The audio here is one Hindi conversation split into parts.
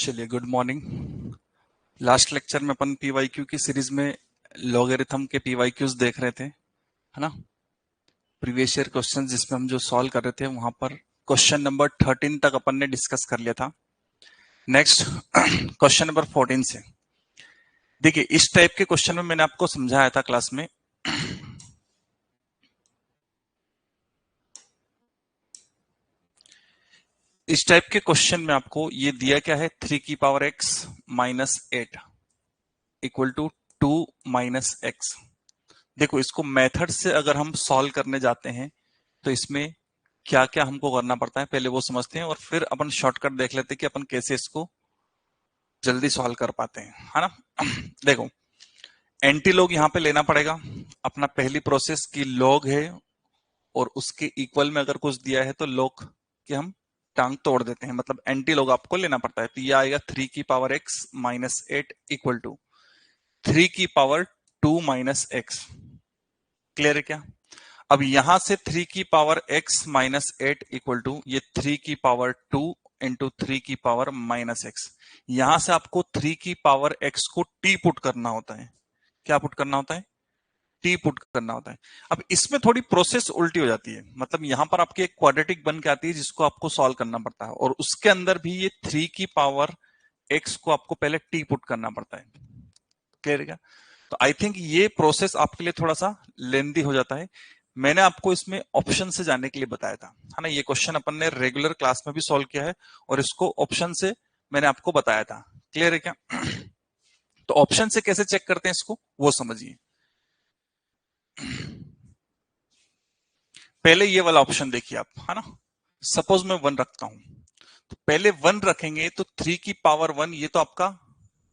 चलिए, गुड मॉर्निंग। लास्ट लेक्चर में अपन पीवाईक्यू की सीरीज में लॉगरिथम के पीवाईक्यूज देख रहे थे, है ना। प्रीवियस ईयर क्वेश्चन जिसमें हम जो सॉल्व कर रहे थे वहां पर क्वेश्चन नंबर 13 तक अपन ने डिस्कस कर लिया था। नेक्स्ट क्वेश्चन नंबर 14 से देखिए, इस टाइप के क्वेश्चन में मैंने आपको समझाया था क्लास में। इस टाइप के क्वेश्चन में आपको ये दिया क्या है, 3 की power x minus 8 equal to 2 minus x. देखो, इसको मेथड से अगर हम सॉल्व करने जाते हैं तो इसमें क्या क्या हमको करना पड़ता है पहले वो समझते हैं, और फिर अपन शॉर्टकट देख लेते हैं कि अपन कैसे इसको जल्दी सॉल्व कर पाते हैं, है ना। देखो, एंटी लॉग यहां पे लेना पड़ेगा अपना। पहली प्रोसेस की लॉग है और उसके इक्वल में अगर कुछ दिया है तो लॉग की हम टांग तोड़ देते हैं, मतलब एंटी लॉग आपको लेना पड़ता है। तो यह आएगा 3 की power x minus 8 equal to 3 की पावर 2 माइनस एक्स। क्लियर है क्या। अब यहां से 3 की power x minus 8 equal to ये 3 की पावर 2 इंटू 3 की पावर माइनस एक्स। यहां से आपको 3 की पावर x को t पुट करना होता है। क्या पुट करना होता है? t पुट करना होता है। अब इसमें थोड़ी प्रोसेस उल्टी हो जाती है, मतलब यहां पर आपकी एक क्वाड्रेटिक बन के आती है जिसको आपको सॉल्व करना पड़ता है, और उसके अंदर भी ये 3 की पावर x को आपको पहले t पुट करना पड़ता है। क्लियर है क्या। तो आई थिंक ये प्रोसेस आपके लिए थोड़ा सा लेंदी हो जाता है। मैंने आपको इसमें ऑप्शन से जाने के लिए बताया था, है ना। ये क्वेश्चन अपन ने रेगुलर क्लास में भी सॉल्व किया है और इसको ऑप्शन से मैंने आपको बताया था। क्लियर है क्या। तो ऑप्शन से कैसे चेक करते हैं इसको वो समझिए। पहले ये वाला ऑप्शन देखिए आप, है ना। सपोज मैं 1 रखता हूं, तो पहले 1 रखेंगे तो 3 की पावर 1 ये तो आपका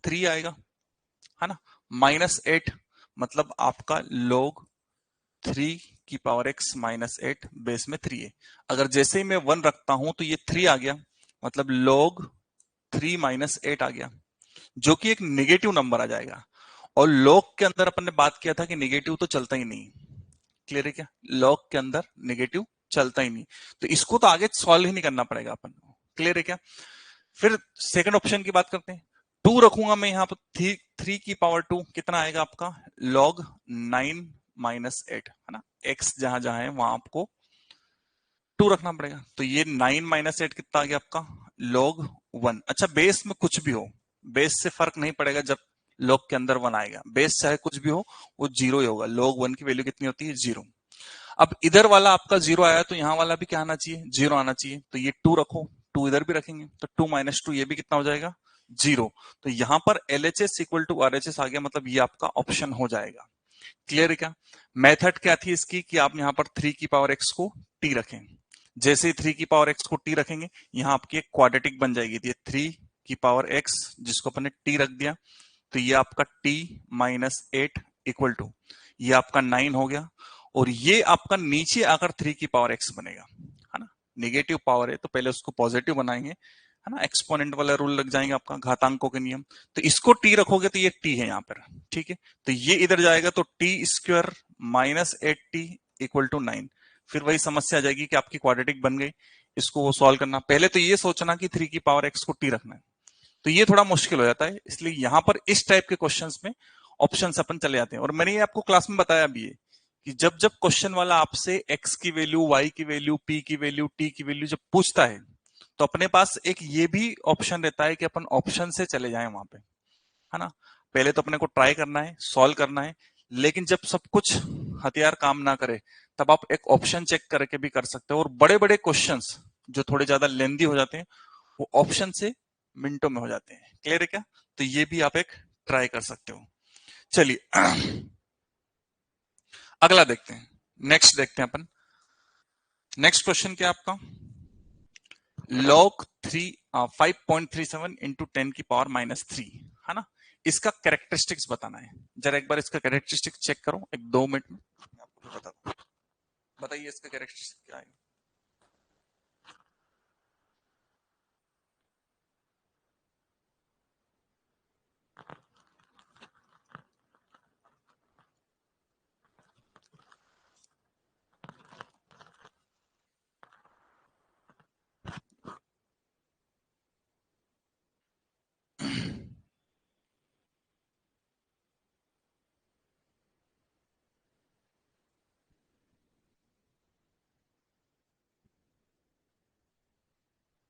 3 आएगा, है ना। माइनस 8 मतलब आपका log 3 की पावर x माइनस 8 बेस में 3 है। अगर जैसे ही मैं 1 रखता हूं तो ये 3 आ गया, मतलब log 3 माइनस 8 आ गया, जो कि एक नेगेटिव नंबर आ जाएगा। और log के अंदर अपन ने बात किया था कि नेगेटिव तो चलता ही नहीं। क्लियर है क्या। log के अंदर नेगेटिव चलता ही नहीं, तो इसको तो आगे सॉल्व ही नहीं करना पड़ेगा अपन को। क्लियर है क्या। फिर सेकंड ऑप्शन की बात करते हैं। 2 रखूंगा मैं यहां पर, 3 की पावर 2 कितना आएगा आपका, log 9 माइनस 8, है ना। x जहां जहां है वहां आपको 2 रखना पड़ेगा। तो ये 9 माइनस 8 कितना आ गया आपका, log 1। अच्छा, बेस में कुछ भी हो, बेस से फर्क नहीं पड़ेगा जब log के अंदर 1 आएगा। बेस चाहे कुछ भी हो वो 0 ही होगा। log 1 की वैल्यू कितनी होती है, 0। अब इधर वाला आपका 0 आया तो यहां वाला भी क्या आना चाहिए, 0 आना चाहिए। तो ये 2 रखो, 2 इधर भी रखेंगे तो 2 माइनस 2 ये भी कितना हो जाएगा, 0। तो यहां पर LHS इक्वल टू RHS आ गया, मतलब ये आपका ऑप्शन हो जाएगा। क्लियर है क्या। मेथड क्या थी इसकी कि आप यहां पर 3 की पावर x को t रखें। जैसे ही 3 की पावर x को t रखेंगे यहां आपकी एक क्वाड्रेटिक बन जाएगी। ये 3 की पावर x जिसको अपन ने t रख दिया, तो ये आपका t माइनस 8 इक्वल टू ये आपका 9 हो गया। और ये आपका नीचे आकर 3 की पावर x बनेगा, है ना। नेगेटिव पावर है तो पहले उसको पॉजिटिव बनाएंगे, है ना। एक्सपोनेंट वाला रूल लग जाएंगे आपका, घातांकों के नियम। तो इसको t रखोगे तो ये t है यहाँ पर, ठीक है। तो ये इधर जाएगा तो t square minus 8t equal to 9। फिर वही समस्या आ जाएगी कि आपकी क्वाड्रेटिक बन गई। इसको वो सॉल्व करना, पहले तो ये सोचना कि 3 की पावर x को t रखना है, तो ये थोड़ा मुश्किल हो जाता है। इसलिए यहां पर इस टाइप के क्वेश्चंस में ऑप्शन अपन चले जाते हैं। और मैंने ये आपको क्लास में बताया भी है कि जब जब क्वेश्चन वाला आपसे x की वैल्यू, y की वैल्यू, p की वैल्यू, t की वैल्यू जब पूछता है तो अपने पास एक ये भी ऑप्शन रहता है कि अपन ऑप्शन से चले जाएं वहां पे, है ना। पहले तो अपने को ट्राई करना है, सॉल्व करना है, लेकिन जब सब कुछ हथियार काम ना करे तब आप एक ऑप्शन चेक करके भी कर सकते हो। और बड़े बड़े क्वेश्चंस जो थोड़े ज्यादा लेंदी हो जाते हैं वो ऑप्शन से मिनटों में हो जाते हैं। क्लियर है क्या। तो ये भी आप एक ट्राई कर सकते हो। चलिए अगला देखते हैं, नेक्स्ट देखते हैं अपन। नेक्स्ट क्वेश्चन क्या आपका, log 3 5.37 इंटू 10 की पावर माइनस 3, है ना। इसका कैरेक्टरिस्टिक्स बताना है। जरा एक बार इसका कैरेक्टरिस्टिक्स चेक करो, एक 2 मिनट में मैं आपको बता दूं। बताइए इसका कैरेक्टरिस्टिक्स क्या है।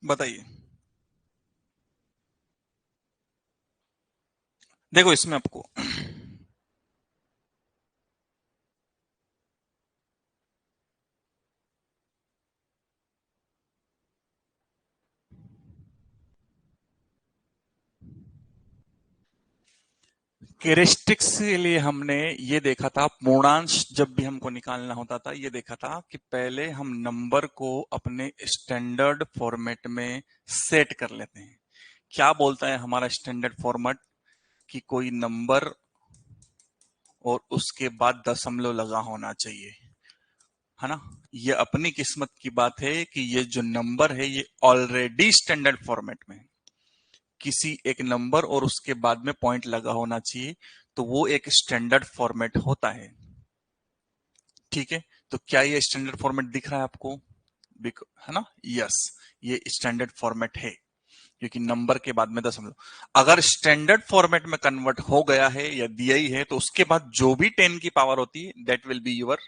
बताइए। देखो इसमें आपको कैरेक्टरिस्टिक्स के लिए हमने ये देखा था, पूर्णांश जब भी हमको निकालना होता था ये देखा था कि पहले हम नंबर को अपने स्टैंडर्ड फॉर्मेट में सेट कर लेते हैं। क्या बोलता है हमारा स्टैंडर्ड फॉर्मेट? कि कोई नंबर और उसके बाद दशमलव लगा होना चाहिए, है ना। ये अपनी किस्मत की बात है कि ये जो नंबर है ये ऑलरेडी स्टैंडर्ड फॉर्मेट में है। किसी एक नंबर और उसके बाद में पॉइंट लगा होना चाहिए, तो वो एक स्टैंडर्ड फॉर्मेट होता है। ठीक है, तो क्या ये स्टैंडर्ड फॉर्मेट दिख रहा है आपको? है ना, यस, ये स्टैंडर्ड फॉर्मेट है, क्योंकि नंबर के बाद में दशमलव। अगर स्टैंडर्ड फॉर्मेट में कन्वर्ट हो गया है या दिया ही है, तो उसके बाद जो भी 10 की पावर होती है that will be your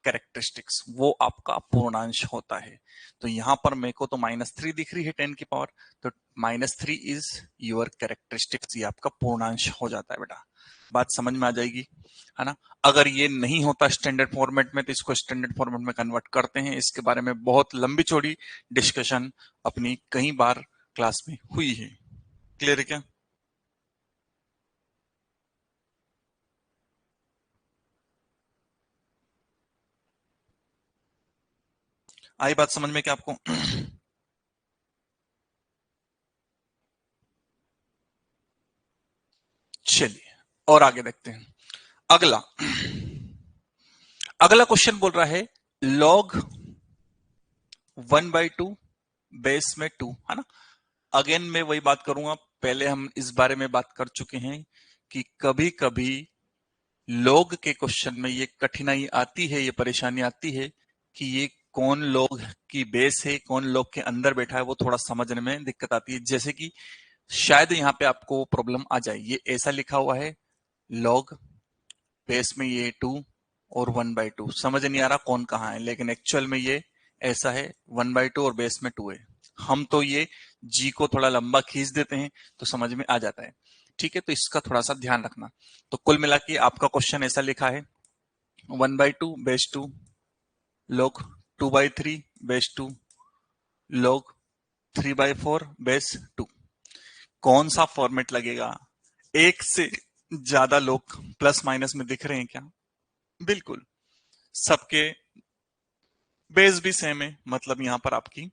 characteristics, वो आपका पूर्णांश होता है। तो यहां पर मेरे को तो -3 दिख रही है 10 की पावर, तो -3 इज योर कैरेक्टरिस्टिक्स, ये आपका पूर्णांश हो जाता है बेटा। बात समझ में आ जाएगी, है ना। अगर ये नहीं होता स्टैंडर्ड फॉर्मेट में, तो इसको स्टैंडर्ड फॉर्मेट में कन्वर्ट करते हैं। इसके बारे में बहुत लंबी चौड़ी डिस्कशन अपनी कई बार क्लास में हुई है। क्लियर है क्या? आई बात समझ में क्या आपको? चलिए और आगे देखते हैं। अगला अगला क्वेश्चन बोल रहा है लॉग 1/2 बेस में 2, है ना। अगेन मैं वही बात करूंगा, पहले हम इस बारे में बात कर चुके हैं कि कभी कभी लॉग के क्वेश्चन में ये कठिनाई आती है, ये परेशानी आती है कि ये कौन लॉग की बेस है, कौन लॉग के अंदर बैठा है, वो थोड़ा समझने में दिक्कत आती है। जैसे कि शायद यहाँ पे आपको प्रॉब्लम आ जाए, ये ऐसा लिखा हुआ है लॉग बेस में ये 2 और 1/2, समझ नहीं आ रहा कौन कहाँ है, लेकिन एक्चुअल में ये ऐसा है 1/2 और बेस में 2 है। हम तो ये जी को थोड़ा लंबा खींच देते हैं तो समझ में आ जाता है। ठीक है, तो इसका थोड़ा सा ध्यान रखना। तो कुल मिला के आपका क्वेश्चन ऐसा लिखा है 1/2 base 2 log 2/3 base 2 log 3/4 base 2। कौन सा फॉर्मेट लगेगा? एक से ज्यादा लोग प्लस माइनस में दिख रहे हैं क्या? बिल्कुल, सबके बेस भी सेम है, मतलब यहां पर आपकी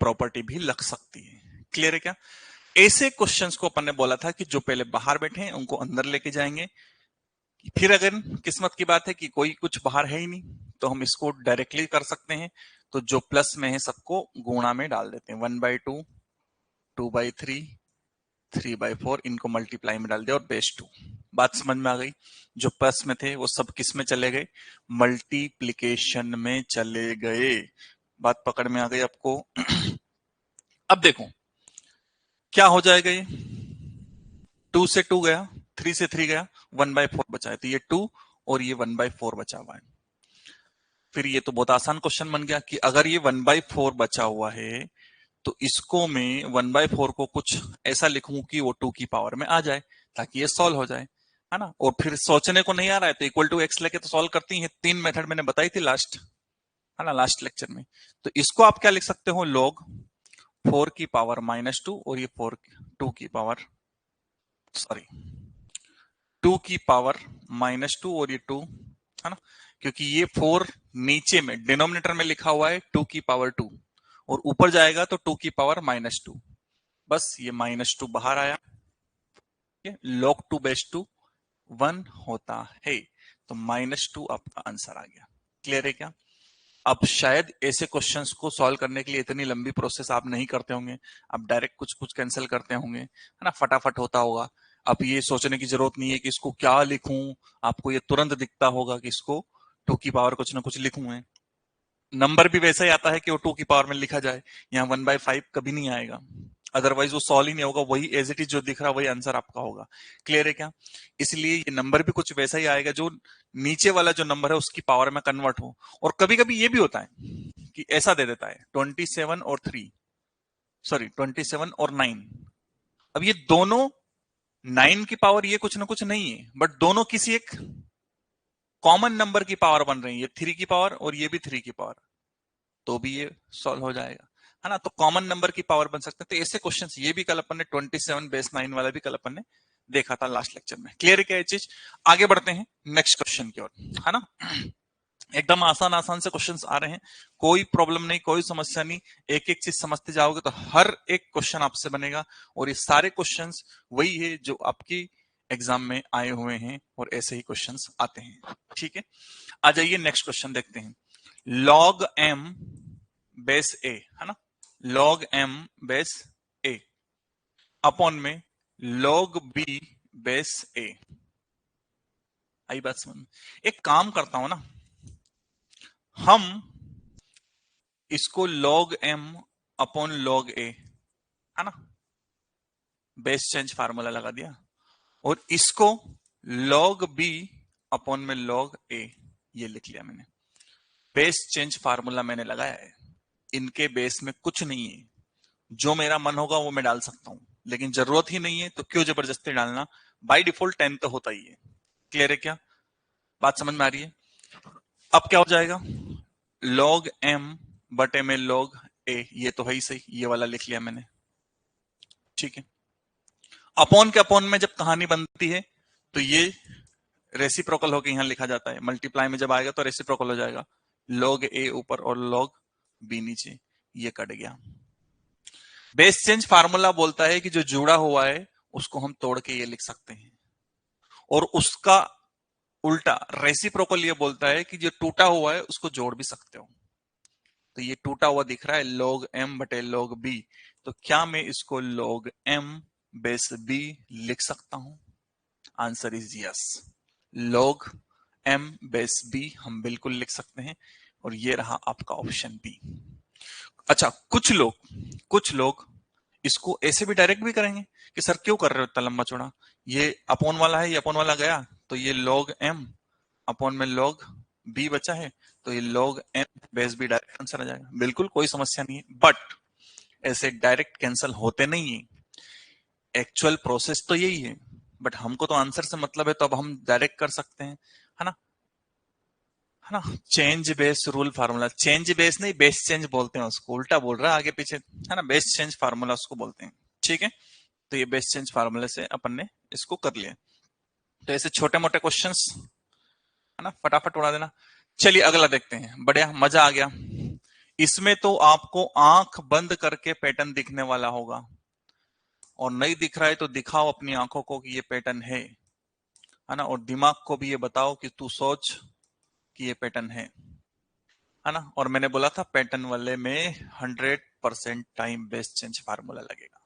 प्रॉपर्टी भी लग सकती है। क्लियर है क्या? ऐसे क्वेश्चंस को अपन ने बोला था कि जो पहले बाहर बैठे हैं उनको अंदर लेके जाएंगे। फिर अगर किस्मत की बात है कि कोई कुछ बाहर है ही नहीं, तो हम इसको डायरेक्टली कर सकते हैं। तो जो प्लस में है सबको गुणा में डाल देते हैं, 1/2 2/3 3/4 इनको मल्टीप्लाई में डाल दिया और बेस 2। बात समझ में आ गई? जो प्लस में थे वो सब किस में चले गए? मल्टीप्लीकेशन में चले गए। बात पकड़ में आ गई आपको? अब देखो क्या हो जाएगा, ये 2 से 2 गया, 3 से 3 गया, 1/4 बचा है, तो ये 2 और ये 1/4 बचा हुआ है। फिर ये तो बहुत आसान क्वेश्चन बन गया कि अगर ये 1/4 बचा हुआ है, तो इसको मैं 1/4 को कुछ ऐसा लिखूं कि वो 2 की पावर में आ जाए, ताकि ये सॉल्व हो जाए, है ना। और फिर सोचने को नहीं आ रहा है तो इक्वल टू एक्स लेके तो सॉल्व करती है। 3 मेथड मैंने बताई थी लास्ट, है ना, लास्ट लेक्चर में। तो इसको आप क्या लिख सकते हो? log 4 की पावर -2 और ये 4 2 की पावर, सॉरी 2 की पावर -2 और ये 2, है ना। क्योंकि ये 4 नीचे में डिनोमिनेटर में लिखा हुआ है 2 की पावर 2, और ऊपर जाएगा तो 2 की पावर -2। बस ये -2 बाहर आया, log 2 बेस 2 1 होता है, तो -2 आपका आंसर आ गया। क्लियर है क्या? अब शायद ऐसे क्वेश्चंस को सॉल्व करने के लिए इतनी लंबी प्रोसेस आप नहीं करते होंगे, आप डायरेक्ट कुछ कुछ कैंसिल करते होंगे, है ना, फटाफट होता होगा। अब ये सोचने की जरूरत नहीं है कि इसको क्या लिखूं, आपको ये तुरंत दिखता होगा कि इसको 2 की पावर कुछ ना कुछ लिखूं है। नंबर भी वैसा ही आता है कि वो 2 की पावर में लिखा जाए, यहाँ 1/5 कभी नहीं आएगा, अदरवाइज वो सॉल्व ही नहीं होगा, वही एज इट इज जो दिख रहा है वही आंसर आपका होगा। क्लियर है क्या? इसलिए ये नंबर भी कुछ वैसा ही आएगा जो नीचे वाला जो नंबर है उसकी पावर में कन्वर्ट हो। और कभी कभी ये भी होता है कि ऐसा दे देता है 27 और 3, सॉरी 27 और 9। अब ये दोनों 9 की पावर ये कुछ ना कुछ नहीं है, बट दोनों किसी एक कॉमन नंबर की पावर बन रही है, 3 की पावर और ये भी 3 की पावर, तो भी ये सॉल्व हो जाएगा, है ना। तो कॉमन नंबर की पावर बन सकते हैं। तो ऐसे क्वेश्चंस ये भी कल अपन ने 27 बेस 9 वाला भी कल अपन ने देखा था लास्ट लेक्चर में। क्लियर है क्या ये चीज? आगे बढ़ते हैं नेक्स्ट क्वेश्चन की ओर, है ना। एकदम आसान आसान से क्वेश्चंस आ रहे हैं, कोई प्रॉब्लम नहीं, कोई समस्या नहीं। एक एक चीज समझते जाओगे तो हर एक क्वेश्चन आपसे बनेगा, और ये सारे क्वेश्चंस वही है जो आपकी एग्जाम में आए हुए हैं, और ऐसे ही क्वेश्चंस आते हैं। ठीक है, आ जाइए नेक्स्ट क्वेश्चन देखते हैं। लॉग एम बेस ए, है ना, लॉग एम बेस ए अपॉन में लॉग बी बेस ए। आई बात समझ में? एक काम करता हूं ना, हम इसको log m upon log a, है ना, बेस चेंज फार्मूला लगा दिया, और इसको log b अपॉन में log a ये लिख लिया मैंने। बेस चेंज फार्मूला मैंने लगाया है, इनके बेस में कुछ नहीं है, जो मेरा मन होगा वो मैं डाल सकता हूं, लेकिन जरूरत ही नहीं है तो क्यों जबरदस्ती डालना। बाय डिफॉल्ट 10 तो होता ही है। क्लियर है क्या? बात समझ में आ रही है? अब क्या हो जाएगा, log m बटे में log a, ये तो है ही सही, ये वाला लिख लिया मैंने। ठीक है, अपॉन के अपॉन में जब कहानी बनती है तो ये रेसिप्रोकल होकर यहां लिखा जाता है, मल्टीप्लाई में जब आएगा तो रेसिप्रोकल हो जाएगा, log a ऊपर और log b नीचे, ये कट गया। बेस चेंज फार्मूला बोलता है कि जो जुड़ा हुआ है उसको हम तोड़ के ये लिख सकते हैं, और उसका उल्टा रेसिप्रोकल ये बोलता है कि जो टूटा हुआ है उसको जोड़ भी सकते हो। तो ये टूटा हुआ दिख रहा है log m बटे log b, तो क्या मैं इसको log m बेस b लिख सकता हूं? Answer is yes, log m base b हम बिल्कुल लिख सकते हैं, और ये रहा आपका ऑप्शन बी। अच्छा, कुछ लोग इसको ऐसे भी डायरेक्ट भी करेंगे कि सर क्यों कर रहे हो इतना लंबा चौड़ा, ये अपॉन वाला है, ये अपॉन वाला गया तो ये log m अपॉन में log b बचा है, तो ये log m base b direct answer आ जाएगा। बिल्कुल कोई समस्या नहीं है, बट ऐसे डायरेक्ट कैंसिल होते नहीं है, एक्चुअल प्रोसेस तो यही है, बट हमको तो आंसर से मतलब है, तो अब हम डायरेक्ट कर सकते हैं, है ना, है ना। Change base rule formula, change base नहीं, बेस चेंज बोलते हैं उसको, उल्टा बोल रहा है आगे पीछे, है ना, बेस चेंज फार्मूला उसको बोलते हैं। ठीक है, तो ये बेस चेंज फार्मूले से अपन ने इसको कर लिया। तो ऐसे छोटे मोटे क्वेश्चंस, है ना, फटाफट उड़ा देना। चलिए अगला देखते हैं, बढ़िया मजा आ गया। इसमें तो आपको आंख बंद करके पैटर्न दिखने वाला होगा, और नहीं दिख रहा है तो दिखाओ अपनी आंखों को कि ये पैटर्न है ना, और दिमाग को भी ये बताओ कि तू सोच कि ये पैटर्न है ना। और मैंने बोला था पैटर्न वाले में 100% टाइम बेस चेंज फार्मूला लगेगा,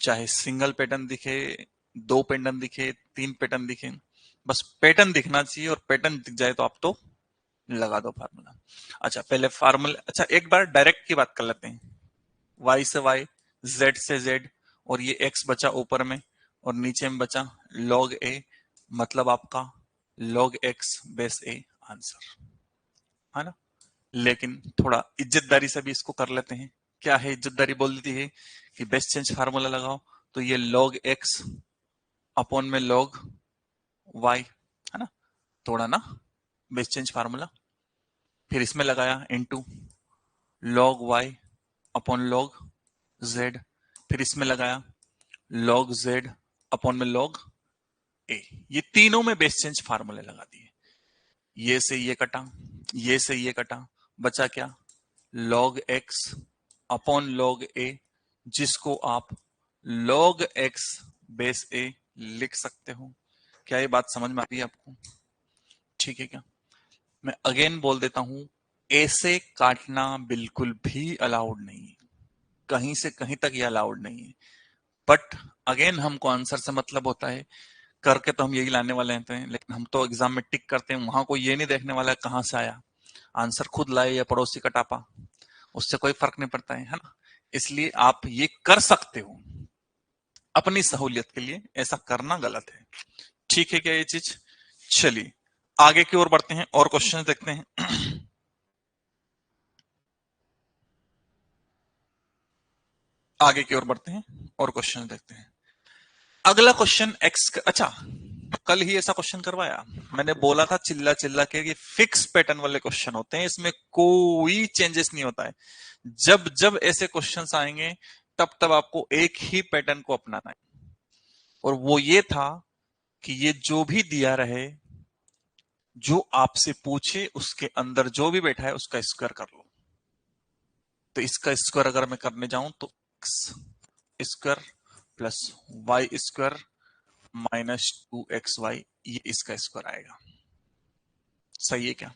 चाहे सिंगल पैटर्न दिखे, 2 पैटर्न दिखे, 3 पैटर्न दिखे, बस पैटर्न दिखना चाहिए, और पैटर्न दिख जाए तो आप तो लगा दो फार्मूला। अच्छा पहले फार्मूला, अच्छा एक बार डायरेक्ट की बात कर लेते हैं, y से y, z से z, और ये x बचा ऊपर में और नीचे में बचा log a, मतलब आपका log x base a answer, है ना। लेकिन थोड़ा इज्जतदारी से भी इसको कर लेते हैं। क्या है इज्जतदारी? बोल देती है कि बेस चेंज फार्मूला लगाओ, तो ये log x अपॉन में log y, है ना, थोड़ा ना बेस चेंज फार्मूला, फिर इसमें लगाया into log y upon log z, फिर इसमें लगाया log z अपॉन में log a, ये तीनों में बेस चेंज फार्मूले लगा दिए। ये से ये कटा, ये से ये कटा, बचा क्या, log x upon log a, जिसको आप log x बेस a लिख सकते हो। क्या ये बात समझ में आ रही है आपको? ठीक है क्या? मैं अगेन बोल देता हूं, ऐसे काटना बिल्कुल भी अलाउड नहीं है, कहीं से कहीं तक ये अलाउड नहीं है, बट अगेन हमको आंसर से मतलब होता है, करके तो हम यही लाने वाले हैं, लेकिन हम तो एग्जाम में टिक करते हैं, वहां कोई ये नहीं देखने वाला है कहां से आया आंसर, खुद लाए या पड़ोसी का टापा, उससे कोई फर्क नहीं पड़ता है ना। इसलिए आप ये कर सकते हो अपनी सहूलियत के लिए, ऐसा करना गलत है। ठीक है क्या ये चीज? चलिए आगे की ओर बढ़ते हैं और क्वेश्चन देखते हैं। आगे की ओर बढ़ते हैं और क्वेश्चन देखते हैं। अगला क्वेश्चन एक्स, अच्छा कल ही ऐसा क्वेश्चन करवाया, मैंने बोला था चिल्ला चिल्ला के ये फिक्स पैटर्न वाले क्वेश्चन होते हैं, इसमें कोई चेंजेस नहीं होता है। जब जब ऐसे क्वेश्चंस आएंगे तब तब आपको एक ही पैटर्न को अपनाना है, और वो ये था कि ये जो भी दिया रहे, जो आपसे पूछे उसके अंदर जो भी बैठा है उसका स्क्वायर कर लो। तो इसका स्क्वायर अगर मैं करने जाऊं तो x square plus y square minus 2xy, ये इसका स्क्वायर आएगा। सही है क्या?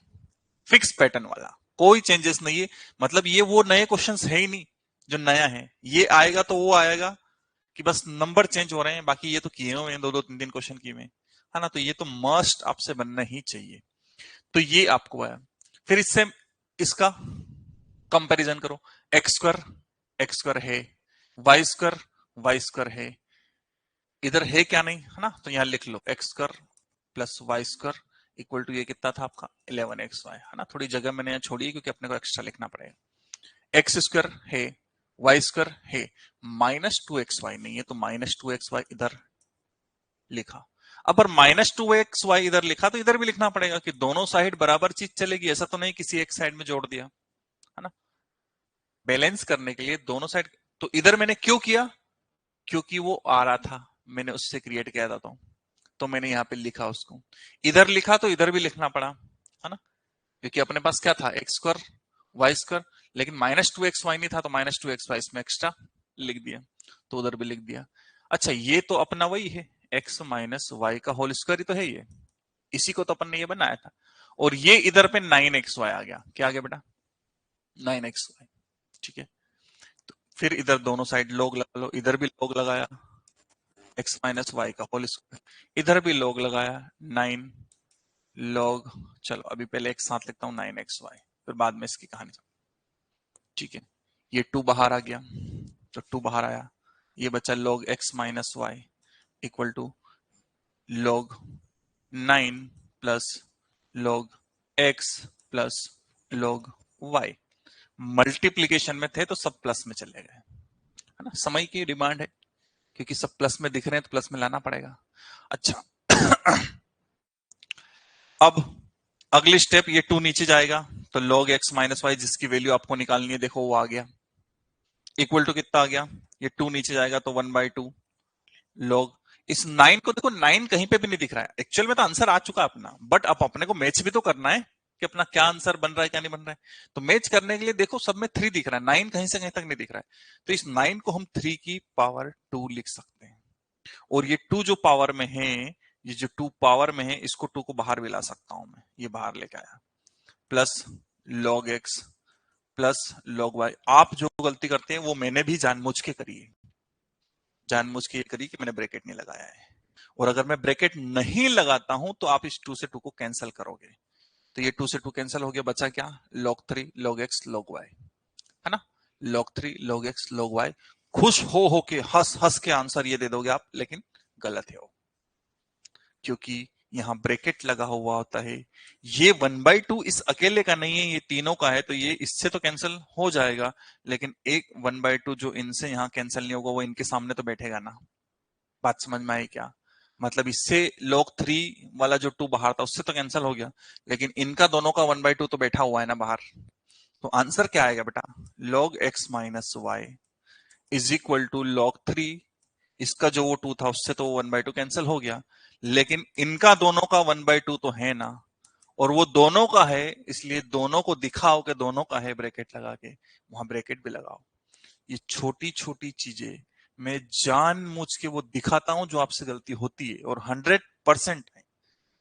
फिक्स पैटर्न वाला, कोई चेंजेस नहीं है। मतलब ये वो नए क्वेश्चंस है ही नहीं जो नया है, ये आएगा तो वो आएगा कि बस नंबर चेंज हो रहे हैं, बाकी ये तो किए हुए हैं, दो दो तीन तीन क्वेश्चन किए हुए है ना। तो ये तो मस्ट आपसे बनना ही चाहिए। तो ये आपको आया। फिर इससे इसका कंपैरिजन करो, एक्स स्क्वायर है, वाई स्क्वायर है, इधर है क्या नहीं है ना, तो यहां लिख लो x square plus y square equal to ये कितना था आपका 11xy है ना। थोड़ी जगह मैंने यहाँ छोड़ी है क्योंकि अपने को एक्स्ट्रा लिखना पड़ेगा। एक्स स्क्वायर है, वाई स्क्वायर है, -2xy नहीं है तो -2xy इधर लिखा। अब अगर -2xy इधर लिखा तो इधर भी लिखना पड़ेगा कि दोनों साइड बराबर चीज चलेगी, ऐसा तो नहीं किसी एक साइड में जोड़ दिया है ना। बैलेंस करने के लिए दोनों साइड, तो इधर मैंने क्यों किया, क्योंकि वो आ रहा था, मैंने उससे क्रिएट किया था, तो मैंने यहाँ पे लिखा उसको। इधर लिखा तो इधर भी लिखना पड़ा है ना, क्योंकि अपने पास क्या था एक्स स्क्वायर वाई स्क्वायर, लेकिन -2xy नहीं था तो -2xy इसमें एक्स्ट्रा लिख दिया, तो उधर भी लिख दिया। अच्छा ये तो अपना वही है, x माइनस वाई का होल स्क्वायर ही तो है ये, इसी को तो अपन ने ये बनाया था। और ये इधर पे 9xy आ गया, क्या आ गया बेटा 9xy, ठीक है। तो फिर इधर दोनों साइड लोग लगा लो, इधर भी लोग लगाया x माइनस वाई का होल स्क्वायर, इधर भी लोग लगाया 9 लॉग, चलो अभी पहले एक साथ लिखता हूं 9xy, फिर बाद में इसकी कहानी, ठीक है। ये 2 बाहर आ गया, तो 2 बाहर आया, ये बचा log x minus y equal to log 9 plus log x plus log y। Multiplication में थे तो सब प्लस में चले गए है ना, समय की डिमांड है, क्योंकि सब प्लस में दिख रहे हैं तो प्लस में लाना पड़ेगा। अच्छा अब अगली स्टेप, ये 2 नीचे जाएगा तो log x माइनस वाई जिसकी वैल्यू आपको निकालनी है, देखो वो आ गया, इक्वल टू कितना आ गया, ये 2 नीचे जाएगा तो 1/2 log, इस 9 को देखो 9 कहीं पे भी नहीं दिख रहा है, एक्चुअल में तो आंसर आ चुका अपना, बट अब अपने को मैच भी तो करना है कि अपना क्या आंसर बन रहा है क्या नहीं बन रहा है। तो मैच करने के लिए देखो सब में 3 दिख रहा है, 9 कहीं से कहीं तक नहीं दिख रहा है, तो इस 9 को हम 3 की पावर 2 लिख सकते हैं। और ये 2 जो पावर में है, ये जो 2 पावर में है, इसको 2 को बाहर भी ला सकता हूं मैं, ये बाहर लेके आया, plus log x plus log y। आप जो गलती करते हैं वो मैंने भी जानबूझ के करी है, जानबूझ के ये करी कि मैंने ब्रैकेट नहीं लगाया है, और अगर मैं ब्रैकेट नहीं लगाता हूं तो आप इस 2 से 2 को कैंसिल करोगे, तो ये 2 से 2 कैंसिल हो गया, बचा क्या log 3 log x log y है ना, log 3 log x log y। खुश हो के हंस हंस के आंसर ये दे दोगे आप, लेकिन गलत है वो, क्योंकि यहां ब्रैकेट लगा हुआ होता है। ये 1/2 इस अकेले का नहीं है, ये तीनों का है, तो ये इससे तो कैंसिल हो जाएगा, लेकिन एक 1/2 जो इनसे यहां कैंसिल नहीं होगा वो इनके सामने तो बैठेगा ना। बात समझ में आई क्या? मतलब इससे log 3 वाला जो 2 बाहर था उससे तो कैंसिल हो गया, लेकिन इनका दोनों का 1/2 तो बैठा हुआ है ना बाहर। तो आंसर क्या आएगा बेटा, log x minus y is equal to log 3, इसका जो वो 2 था उससे तो 1/2 कैंसिल हो गया, लेकिन इनका दोनों का 1/2 तो है ना, और वो दोनों का है, इसलिए दोनों को दिखाओ कि दोनों का है, ब्रैकेट लगा के वहां ब्रैकेट भी लगाओ। ये छोटी छोटी चीजें मैं जानबूझ के वो दिखाता हूं जो आपसे गलती होती है, और 100%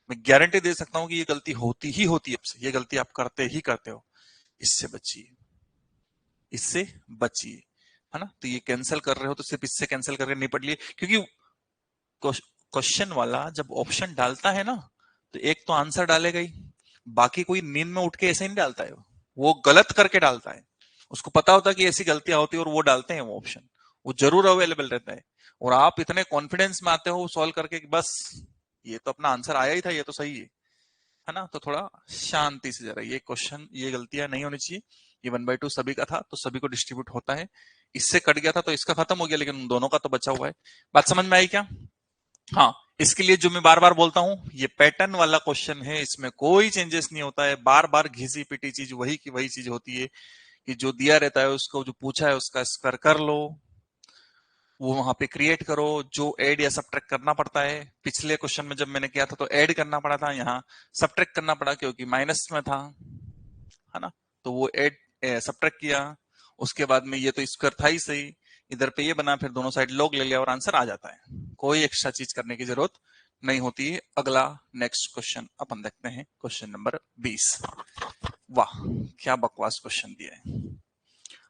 मैं गारंटी दे सकता हूं कि ये गलती होती ही होती है आपसे, ये गलती आप करते ही करते हो। इससे बचिए, इससे बचिए है ना। तो ये कैंसिल कर रहे हो तो सिर्फ इससे कैंसिल करके निपट लिए, क्योंकि क्वेश्चन वाला जब ऑप्शन डालता है ना तो एक तो आंसर डालेगा ही, बाकी कोई नींद में उठ के ऐसे नहीं डालता है, वो गलत करके डालता है, उसको पता होता है कि ऐसी गलतियां होती है और वो डालते हैं वो ऑप्शन, वो जरूर अवेलेबल रहता है। और आप इतने कॉन्फिडेंस में आते हो सॉल्व करके कि बस ये तो अपना आंसर आया ही था, ये तो सही है ना। तो थोड़ा शांति से जरा, ये क्वेश्चन ये गलतियां नहीं होनी चाहिए, ये 1/2 सभी का था तो सभी को डिस्ट्रीब्यूट होता है, इससे कट गया था तो इसका खत्म हो गया, लेकिन दोनों का तो बचा हुआ है। बात समझ में आई क्या? हाँ, इसके लिए जो मैं बार बार बोलता हूं, ये पैटर्न वाला क्वेश्चन है, इसमें कोई चेंजेस नहीं होता है, बार बार घिसी पिटी चीज वही की वही चीज होती है कि जो दिया रहता है उसको, जो पूछा है उसका स्क्वायर कर लो, वो वहां पे क्रिएट करो, जो ऐड या सब्ट्रैक्ट करना पड़ता है। पिछले क्वेश्चन में जब मैंने किया था तो ऐड करना पड़ा था, यहाँ सब्ट्रैक्ट करना पड़ा क्योंकि माइनस में था, है ना, तो वो ऐड सब्ट्रैक्ट किया, उसके बाद में ये तो स्क्वायर था ही सही, इधर पे ये बना, फिर दोनों साइड लॉग ले लिया और आंसर आ जाता है, कोई एक्स्ट्रा चीज करने की जरूरत नहीं होती है। अगला नेक्स्ट क्वेश्चन अपन देखते हैं, क्वेश्चन नंबर 20। वाह, क्या बकवास क्वेश्चन दिया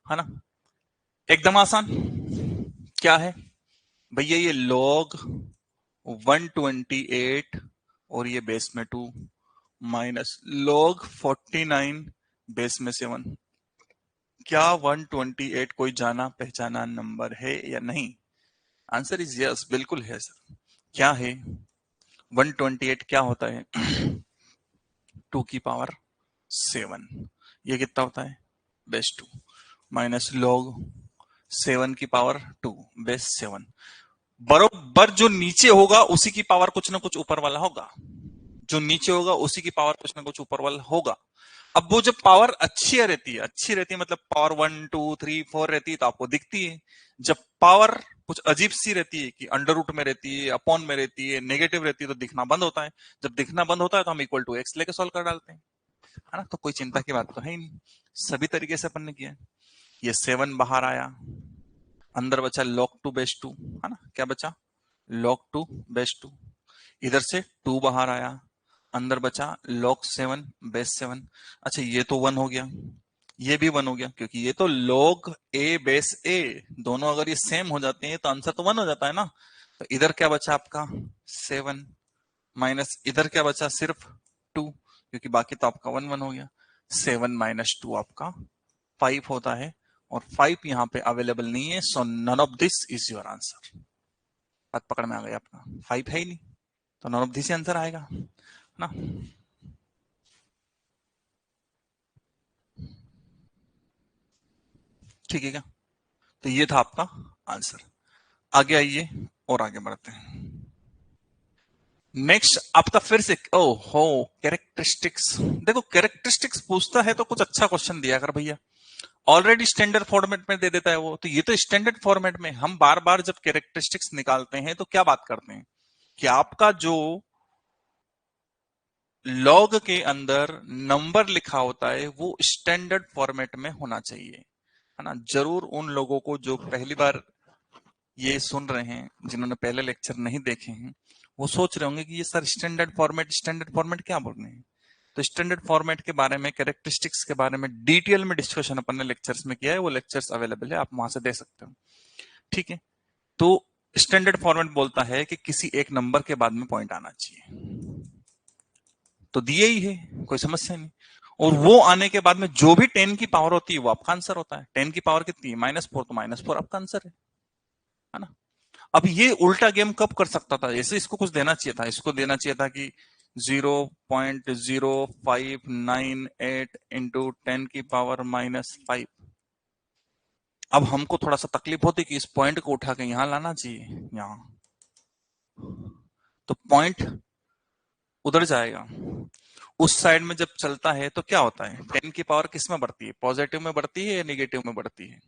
है ना, एकदम आसान। क्या है भैया, ये log 128 और ये बेस में 2 माइनस log 49 बेस में 7। क्या 128 कोई जाना पहचाना नंबर है या नहीं? आंसर इज यस, बिल्कुल है सर। क्या है 128? क्या होता है 2 की पावर 7, ये कितना होता है बेस 2 माइनस log 7 की पावर 2 बेस 7। बरोबर जो नीचे होगा उसी की पावर कुछ ना कुछ ऊपर वाला होगा, जो नीचे होगा उसी की पावर कुछ ना कुछ ऊपर वाला होगा। अब वो जब पावर अच्छी रहती है मतलब पावर 1 2 3 4 रहती है तो आपको दिखती है। जब पावर कुछ अजीब सी रहती है कि अंडर रूट में रहती है, अपॉन में रहती है, नेगेटिव रहती है, तो दिखना बंद होता है। जब दिखना बंद होता है तो हम इक्वल टू एक्स लेके सॉल्व कर डालते हैं, है ना, तो कोई चिंता की बात तो है ही नहीं, सभी तरीके से अपन ने किया। ये 7 बाहर आया, अंदर बचा log 2 बेस 2, है ना, क्या बचा log 2 बेस 2, इधर से 2 बाहर आया, अंदर बचा log 7 बेस 7। अच्छा ये तो 1 हो गया, ये भी 1 हो गया, क्योंकि ये तो log a बेस a, दोनों अगर ये सेम हो जाते हैं तो आंसर तो 1 हो जाता है ना। तो इधर क्या बचा आपका 7 माइनस इधर क्या बचा सिर्फ 2, क्योंकि बाकी तो आपका 1 1 हो गया। 7 माइनस 2 आपका 5 होता है, और 5 यहाँ पे अवेलेबल नहीं है, so none of this is your answer. बात पकड़ में आ गई आपका, 5 है ही नहीं तो नन ऑफ दिस आंसर आएगा ना। ठीक है क्या? तो ये था आपका आंसर। आगे आइए और आगे बढ़ते हैं। नेक्स्ट आपका फिर से ओ हो कैरेक्टरिस्टिक्स। देखो कैरेक्टरिस्टिक्स पूछता है तो कुछ अच्छा क्वेश्चन दिया कर भैया, ऑलरेडी स्टैंडर्ड फॉर्मेट में दे देता है वो, तो ये तो स्टैंडर्ड फॉर्मेट में हम बार बार जब कैरेक्टरिस्टिक्स निकालते हैं तो क्या बात करते हैं कि आपका जो लॉग के अंदर नंबर लिखा होता है वो स्टैंडर्ड फॉर्मेट में होना चाहिए, है ना। जरूर उन लोगों को जो पहली बार ये सुन रहे हैं, जिन्होंने पहले लेक्चर नहीं देखे हैं, वो सोच रहे होंगे कि ये सर स्टैंडर्ड फॉर्मेट क्या बोल रहे हैं। तो स्टैंडर्ड फॉर्मेट के बारे में, कैरेक्टरिस्टिक्स के बारे में डिटेल में डिस्कशन अपन ने लेक्चर्स में किया है, वो लेक्चर्स अवेलेबल है, आप वहां से दे सकते हो। ठीक है, तो स्टैंडर्ड फॉर्मेट बोलता है कि किसी एक नंबर के बाद में पॉइंट आना चाहिए, तो दिए ही है, कोई समस्या नहीं। और वो आने के बाद में जो भी 10 की पावर होती है वो आपका आंसर होता है। 10 की पावर कितनी है -4, तो -4 आपका आंसर है ना। अब ये उल्टा गेम कब कर सकता था, ऐसे इसको कुछ देना चाहिए था, इसको देना चाहिए था कि 0.0598 इंटू 10 की पावर -5। अब हमको थोड़ा सा तकलीफ होती कि इस पॉइंट को उठा के यहां लाना चाहिए, यहां तो पॉइंट उधर जाएगा। उस साइड में जब चलता है तो क्या होता है, 10 की पावर किस में बढ़ती है, पॉजिटिव में बढ़ती है या निगेटिव में बढ़ती है?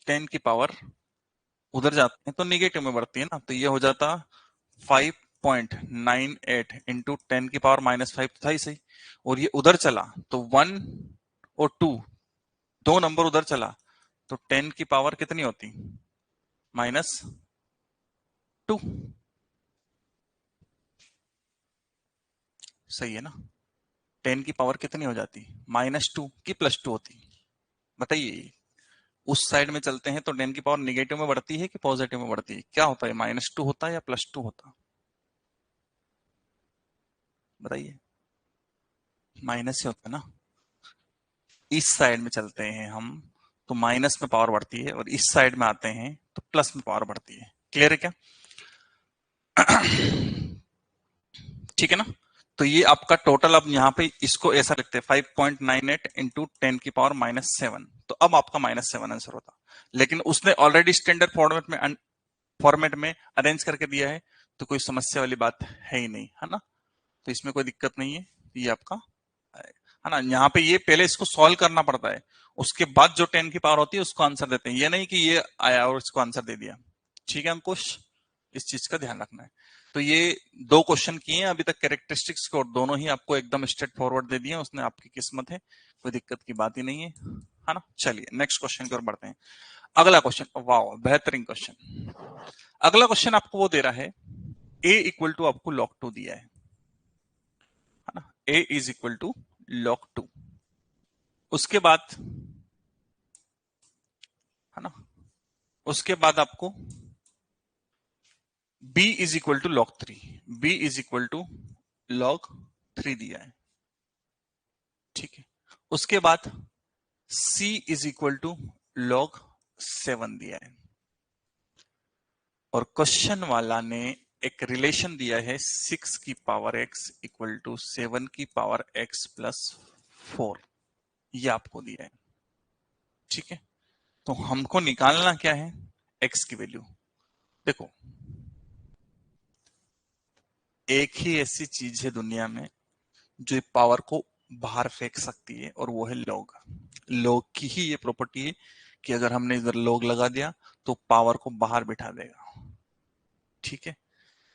10 की पावर उधर जाते हैं तो निगेटिव में बढ़ती है ना, तो ये हो जाता 5.98 इंटू 10 की पावर -5 था ही सही, और ये उधर चला तो 1 और 2, दो नंबर उधर चला तो 10 की पावर कितनी होती, -2। सही है ना, 10 की पावर कितनी हो जाती, -2 की +2 होती। बताइए, उस साइड में चलते हैं तो 10 की पावर निगेटिव में बढ़ती है कि पॉजिटिव में बढ़ती है, क्या होता है, -2 होता है या +2 होता, बताइए। माइनस से होता है ना। इस साइड में चलते हैं हम तो माइनस में पावर बढ़ती है, और इस साइड में आते हैं तो प्लस में पावर बढ़ती है। क्लियर है क्या? ठीक है ना। तो ये आपका टोटल, अब यहाँ पे इसको ऐसा लिखते हैं 5.98 इंटू 10 की पावर -7, तो अब आपका -7 आंसर होता। लेकिन उसने ऑलरेडी स्टैंडर्ड फॉर्मेट में अरेंज करके दिया है, तो कोई समस्या वाली बात है ही नहीं, है ना। तो इसमें कोई दिक्कत नहीं है, ये आपका है ना। यहाँ पे ये पहले इसको सॉल्व करना पड़ता है, उसके बाद जो 10 की पावर होती है उसको आंसर देते हैं। ये नहीं कि ये आया और इसको आंसर दे दिया। ठीक है अंकुश, इस चीज का ध्यान रखना है। तो ये 2 क्वेश्चन किए हैं अभी तक कैरेक्टरिस्टिक्स को, और दोनों ही आपको एकदम स्ट्रेट फॉरवर्ड दे दिए, उसने आपकी किस्मत है, कोई दिक्कत की बात ही नहीं है ना। चलिए नेक्स्ट क्वेश्चन की ओर बढ़ते हैं। अगला क्वेश्चन, वाह बेहतरीन क्वेश्चन। अगला क्वेश्चन आपको वो दे रहा है, a इक्वल टू आपको log 2 दिया है ना, a is equal to log 2। उसके बाद है ना, उसके बाद आपको b is equal to log 3, b is equal to log 3 दिया है। ठीक है, उसके बाद c is equal to log 7 दिया है, और क्वेश्चन वाला ने एक रिलेशन दिया है 6 की पावर x इक्वल टू 7 की पावर x प्लस 4, ये आपको दिया है। ठीक है, तो हमको निकालना क्या है, x की वैल्यू। देखो, एक ही ऐसी चीज है दुनिया में जो पावर को बाहर फेंक सकती है, और वो है लॉग। लॉग की ही ये प्रॉपर्टी है कि अगर हमने इधर लॉग लगा दिया तो पावर को बाहर बिठा देगा। ठीक है,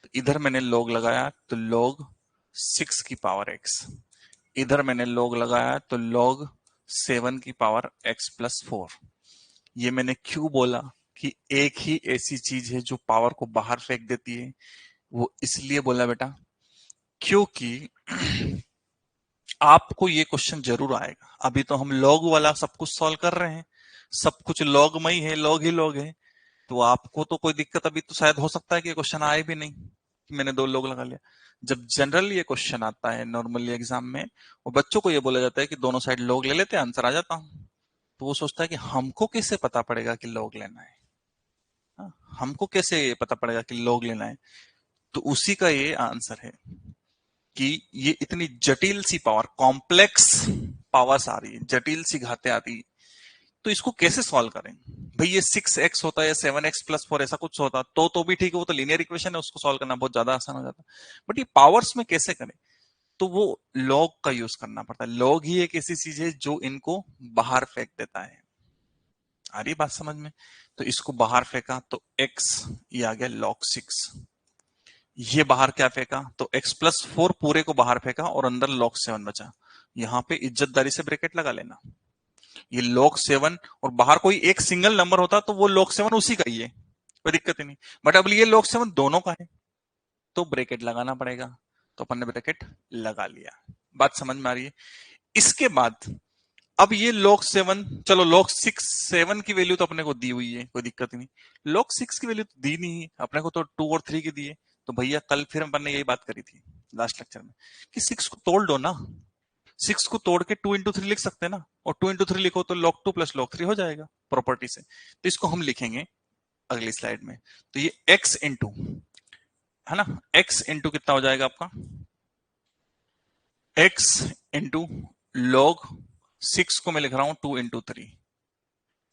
तो इधर मैंने लॉग लगाया तो लॉग 6 की पावर x, इधर मैंने लॉग लगाया तो लॉग 7 की पावर x प्लस 4। ये मैंने क्यों बोला कि एक ही ऐसी चीज है जो पावर को बाहर फेंक देती है, वो इसलिए बोला बेटा क्योंकि आपको ये क्वेश्चन जरूर आएगा। अभी तो हम लॉग वाला सब कुछ सॉल्व कर रहे हैं, सब कुछ लॉगमय है, लॉग ही लॉग है, तो आपको तो कोई दिक्कत अभी तो शायद हो सकता है कि क्वेश्चन आए भी नहीं, मैंने 2 लॉग लगा लिया। जब जनरल ये क्वेश्चन आता है नॉर्मली एग्जाम में, और बच्चों को ये बोला जाता है कि दोनों साइड लॉग ले लेते हैं, आंसर आ जाता हूं, तो वो सोचता है कि हमको कैसे पता पड़ेगा कि लॉग लेना है, हाँ, हमको कैसे पता पड़ेगा कि लॉग लेना है। तो उसी का ये आंसर है कि ये इतनी जटिल सी पावर, कॉम्प्लेक्स पावर्स आ रही है, जटिल सी घातें आती है, तो इसको कैसे सॉल्व करें। भाई ये 6x होता है, 7x प्लस 4 ऐसा कुछ होता तो भी ठीक है, वो तो लीनियर इक्वेशन है, उसको सॉल्व करना बहुत ज्यादा आसान हो जाता। बट ये पावर्स में कैसे करें, तो वो लॉग का यूज करना पड़ता है। लॉग ही एक ऐसी चीज है जो इनको बाहर फेंक देता है। आ रही बात समझ में। तो इसको बाहर फेंका तो x, ये आ गया log 6, ये बाहर क्या फेंका तो x प्लस 4 पूरे को बाहर फेंका, और अंदर log 7 बचा। यहां पे इज्जतदारी से ब्रैकेट लगा लेना, ये log 7, और बाहर कोई एक सिंगल नंबर होता तो वो log 7 उसी का ही है, कोई दिक्कत ही नहीं। बट अब ये log 7 दोनों का है, तो ब्रैकेट लगाना पड़ेगा, तो अपन ने ब्रैकेट लगा लिया। बात समझ में आ रही है। इसके बाद अब ये log 7, चलो log 6 7 की वैल्यू तो अपने को दी हुई है, कोई दिक्कत ही नहीं। log 6 की वैल्यू तो दी नहीं है अपने को, तो 2 और 3 की दी है। तो भैया कल फिर अपन ने यही बात करी थी लास्ट लेक्चर में कि 6 को तोड़ दो ना, 6 को तोड़ के 2 इंटू 3 लिख सकते हैं ना, और 2 इंटू 3 लिखो तो log 2 प्लस log 3 हो जाएगा प्रॉपर्टी से। तो इसको हम लिखेंगे अगली स्लाइड में। तो ये x इंटू, है ना, x इंटू कितना हो जाएगा आपका, x इंटू log 6 को मैं लिख रहा हूं 2 into 3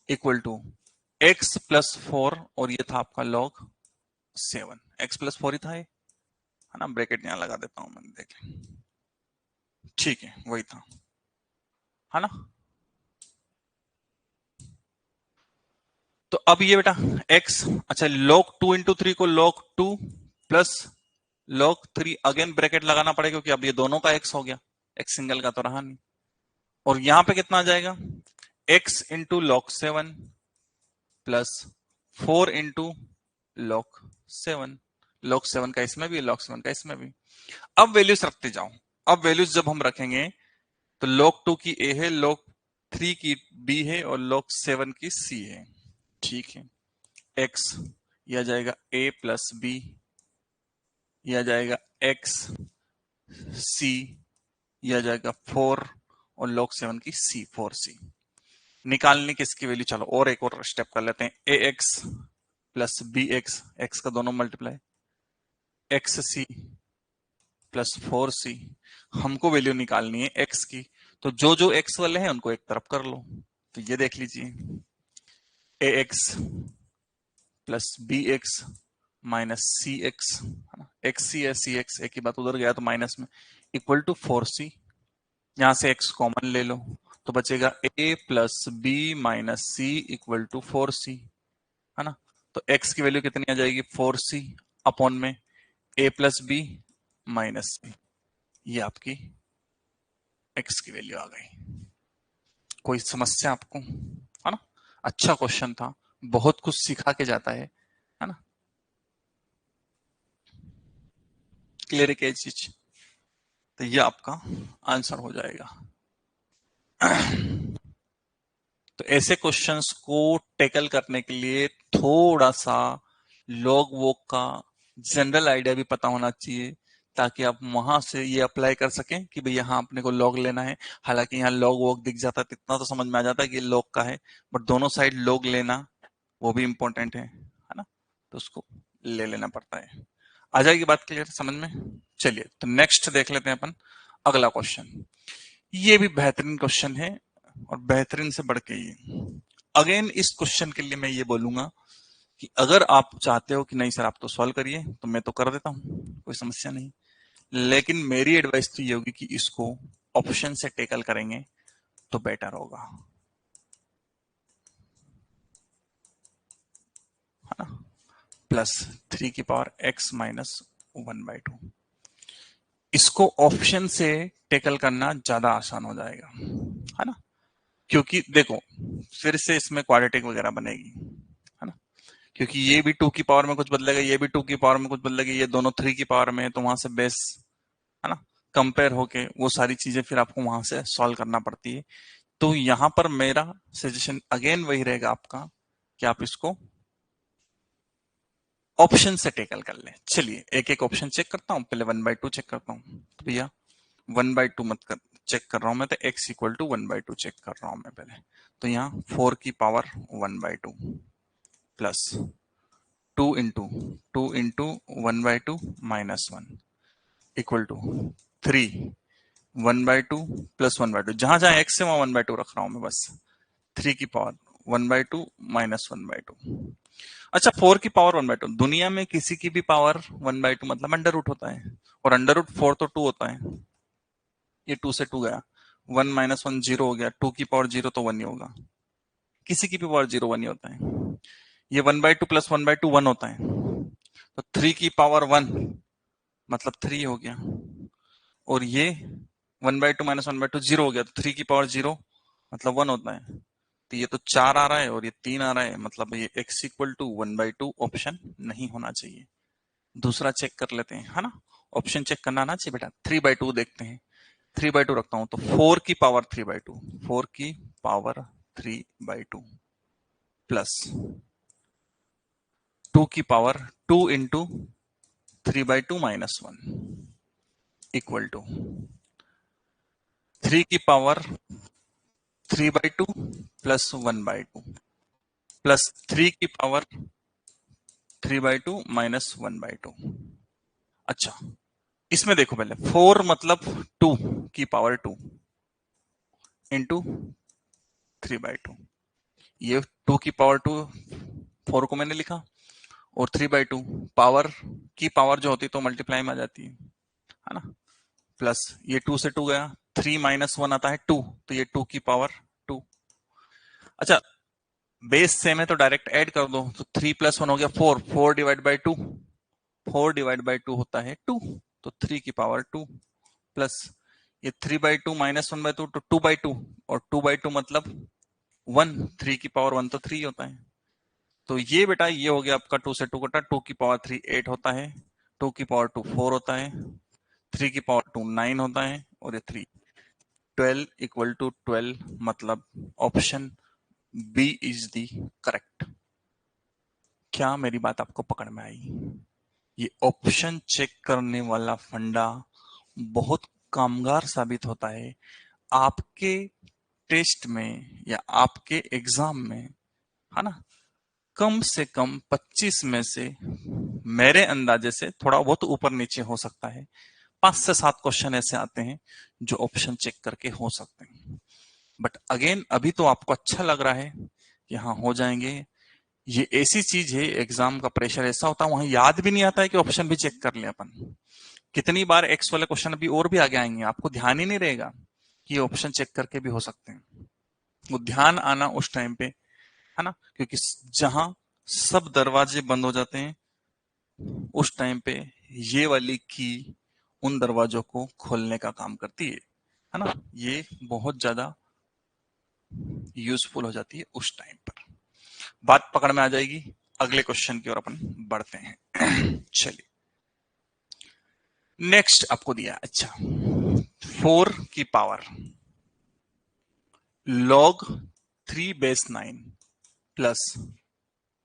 equal to x plus 4, और ये था आपका log 7, x प्लस 4 ही था ये, है ना। ब्रैकेट यहां लगा देता हूं मैं, देख लें, ठीक है वही था, है ना। तो अब ये बेटा x, अच्छा log 2 इंटू 3 को log 2 plus log 3 again bracket लगाना पड़ेगा, क्योंकि अब ये दोनों का x हो गया, x सिंगल का तो रहा नहीं। और यहां पे कितना आ जाएगा, x into log 7 plus 4 into log 7, log 7 का इसमें भी, log 7 का इसमें भी। अब वैल्यूज रखते जाओ। अब वैल्यूज जब हम रखेंगे तो log 2 की a है, log 3 की b है, और log 7 की c है। ठीक है, x यह आ जाएगा a प्लस b, यह आ जाएगा x c, यह आ जाएगा 4, और log 7 की c 4c। निकालने की इसकी वैल्यू, चलो और एक और स्टेप कर लेते हैं, ax प्लस bx, x का दोनों मल्टीप्लाई, xc प्लस 4c। हमको वैल्यू निकालनी है x की, तो जो जो x वाले हैं उनको एक तरफ कर लो। तो ये देख लीजिए ax plus bx minus cx, है ना, xc है, cx एक ही बात, उधर गया तो माइनस में, इक्वल टू 4c। यहां से x कॉमन ले लो तो बचेगा a plus b minus c equal to 4c, है ना। तो x की वैल्यू कितनी आ जाएगी, 4c अपॉन में a प्लस बी माइनस सी, ये आपकी x की वैल्यू आ गई। कोई समस्या आपको, है ना। अच्छा क्वेश्चन था, बहुत कुछ सिखा के जाता है ना। क्लियर है क्या चीज, तो ये आपका आंसर हो जाएगा। तो ऐसे क्वेश्चंस को टैकल करने के लिए थोड़ा सा लॉग वॉक का जनरल आइडिया भी पता होना चाहिए, ताकि आप वहां से ये अप्लाई कर सकें कि भाई यहाँ अपने को लॉग लेना है। हालांकि यहाँ लॉग वॉक दिख जाता है तो इतना तो समझ में आ जाता है कि लॉग का है, बट दोनों साइड लॉग लेना वो भी इंपॉर्टेंट है ना। तो उसको ले लेना पड़ता है। आ जाएगी बात क्लियर समझ में। चलिए तो नेक्स्ट देख लेते हैं अपन अगला क्वेश्चन। ये भी बेहतरीन क्वेश्चन है और बेहतरीन से बढ़ के ये। अगेन इस क्वेश्चन के लिए मैं ये बोलूंगा कि अगर आप चाहते हो कि नहीं सर आप तो सॉल्व करिए, तो मैं तो कर देता हूं, कोई समस्या नहीं। लेकिन मेरी एडवाइस तो ये होगी कि इसको ऑप्शन से टेकल करेंगे तो बेटर होगा, है ना। प्लस 3 की पावर x माइनस 1/2, इसको ऑप्शन से टेकल करना ज्यादा आसान हो जाएगा, है ना। क्योंकि देखो फिर से इसमें क्वाड्रेटिक वगैरह बनेगी, है ना। क्योंकि ये भी 2 की पावर में कुछ बदलेगा, ये भी 2 की पावर में कुछ बदलेगी, ये दोनों 3 की पावर में है, तो वहां से बेस, है ना, कंपेयर होके वो सारी चीजें फिर आपको वहां से सॉल्व करना पड़ती है। तो यहां पर मेरा सजेशन अगेन वही रहेगा आपका कि आप इसको ऑप्शन से टेकल कर लें। चलिए एक एक ऑप्शन चेक करता हूं, पहले 1/2 चेक करता हूं। तो भैया 1/2 मत कर, चेक कर रहा हूं मैं, तो x इक्वल टू 1/2 चेक कर रहा हूं मैं पहले। तो यहाँ 4 की power 1/2 plus 2 into 1/2 minus 1 equal to 3 1/2 plus 1/2, जहां जहां x है वहां 1/2 रख रहा हूं मैं बस। 3 की पावर 1/2 माइनस 1/2। अच्छा 4 की पावर 1/2, दुनिया में किसी की भी पावर 1/2 मतलब अंडर रूट होता है, और अंडर रूट 4 तो 2 होता है। ये 2 से 2 गया, 1 माइनस 1 0 हो गया, 2 की पावर 0 तो 1 ही होगा, किसी की भी पावर 0 1 ही होता है। ये 1/2 प्लस 1/2 1 होता है, तो 3 की पावर 1 मतलब 3 हो गया, और ये 1/2 माइनस 1/2 0 हो गया, तो 3 की पावर 0 मतलब 1 होता है। तो ये तो 4 आ रहा है और ये 3 आ रहा है, मतलब ये x इक्वल टू 1/2 ऑप्शन नहीं होना चाहिए। दूसरा चेक कर लेते हैं, है ना। ऑप्शन चेक करना आना चाहिए बेटा। 3/2 देखते हैं, 3/2 रखता हूं तो 4 की पावर 3/2, 4 की पावर 3/2 प्लस 2 की power 2 into 3/2 minus 1 equal to 3 की पावर 3/2 प्लस 1/2 प्लस 3 की पावर 3/2 माइनस 1/2। अच्छा इसमें देखो पहले 4 मतलब 2 की पावर 2 इंटू 3/2, ये 2 की पावर 2 4 को मैंने लिखा, और 3/2 पावर की पावर जो होती है तो मल्टीप्लाई में आ जाती है ना। प्लस ये 2 से 2 गया, 3 माइनस 1 आता है 2, तो ये 2 की पावर 2। अच्छा बेस सेम है तो डायरेक्ट ऐड कर दो, तो 3 प्लस 1 हो गया 4, 4 डिवाइड बाई 2, 4 डिवाइड बाई 2 होता है 2, तो 3 की पावर 2 प्लस ये 3/2 माइनस 1/2 तो 2/2, और 2/2 मतलब 1, 3 की पावर 1 तो 3 होता है। तो ये बेटा ये हो गया आपका 2 से 2 कटा, 2 की पावर 3 8 होता है, 2 की पावर 2 4 होता है, 3 की पावर 2 9 होता है, और ये 3 12 इक्वल टू 12, मतलब option b is the correct. क्या मेरी बात आपको पकड़ में आई। ये ऑप्शन चेक करने वाला फंडा बहुत कामगार साबित होता है आपके टेस्ट में या आपके एग्जाम में, है ना। कम से कम 25 में से मेरे अंदाजे से थोड़ा बहुत ऊपर नीचे हो सकता है, 5 से 7 क्वेश्चन ऐसे आते हैं जो ऑप्शन चेक करके हो सकते हैं। बट अगेन अभी तो आपको अच्छा लग रहा है कि हाँ हो जाएंगे। ये ऐसी चीज है, एग्जाम का प्रेशर ऐसा होता है, वहां याद भी नहीं आता है कि ऑप्शन भी चेक कर ले अपन। कितनी बार एक्स वाले क्वेश्चन अभी और भी आगे आएंगे, आपको ध्यान ही नहीं रहेगा कि ऑप्शन चेक करके भी हो सकते हैं। वो ध्यान आना उस टाइम पे, है ना, क्योंकि जहां सब दरवाजे बंद हो जाते हैं उस टाइम पे ये वाली की उन दरवाजों को खोलने का काम करती है ना। ये बहुत ज्यादा यूजफुल हो जाती है उस टाइम पर। बात पकड़ में आ जाएगी। अगले क्वेश्चन की ओर अपन बढ़ते हैं। चलिए नेक्स्ट आपको दिया, अच्छा 4 की पावर log 3 बेस 9 प्लस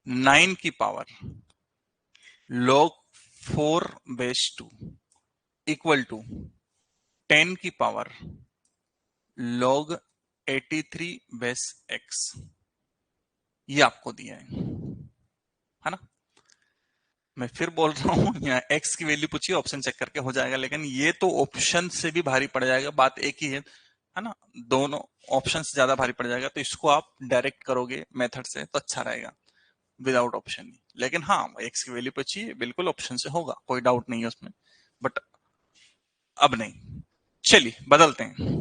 9 की power log 4 base 2 equal to 10 की पावर log 83 बेस x, ये आपको दिया है ना। मैं फिर बोल रहा हूं, यहाँ x की वैल्यू पूछिए, ऑप्शन चेक करके हो जाएगा, लेकिन ये तो ऑप्शन से भी भारी पड़ जाएगा, बात एक ही है ना। दोनों ऑप्शन से ज्यादा भारी पड़ जाएगा, तो इसको आप डायरेक्ट करोगे मेथड से तो अच्छा रहेगा, विदाउट ऑप्शन। लेकिन हाँ x की वैल्यू पूछिए, बिल्कुल ऑप्शन से होगा, कोई डाउट नहीं है उसमें, बट अब नहीं। चलिए बदलते हैं।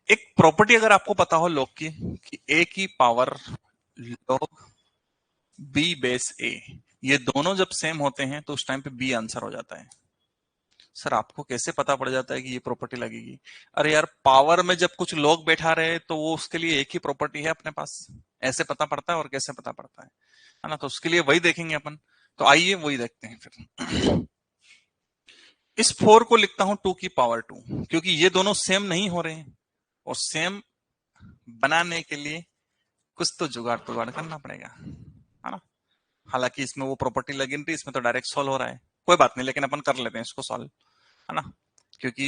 एक प्रॉपर्टी अगर आपको पता हो लॉग की, कि a की power log b base a, ये दोनों जब सेम होते हैं तो उस टाइम पे b आंसर हो जाता है। सर आपको कैसे पता पड़ जाता है कि ये प्रॉपर्टी लगेगी? अरे यार पावर में जब कुछ लोग बैठा रहे तो वो उसके लिए एक ही प्रॉपर्टी है अपने पास, ऐसे पता पड़ता है। और कैसे पता पड़ता है ना, तो उसके लिए वही देखेंगे अपन। तो आइए वही देखते हैं फिर। इस 4 को लिखता हूं 2 की पावर 2, क्योंकि ये दोनों सेम नहीं हो रहे हैं, और सेम बनाने के लिए कुछ तो जुगाड़ तुगाड़ करना पड़ेगा, है ना। हालांकि इसमें वो प्रॉपर्टी लगी नहीं थी, इसमें तो डायरेक्ट सॉल्व हो रहा है, कोई बात नहीं, लेकिन अपन कर लेते हैं इसको सॉल्व, है ना। क्योंकि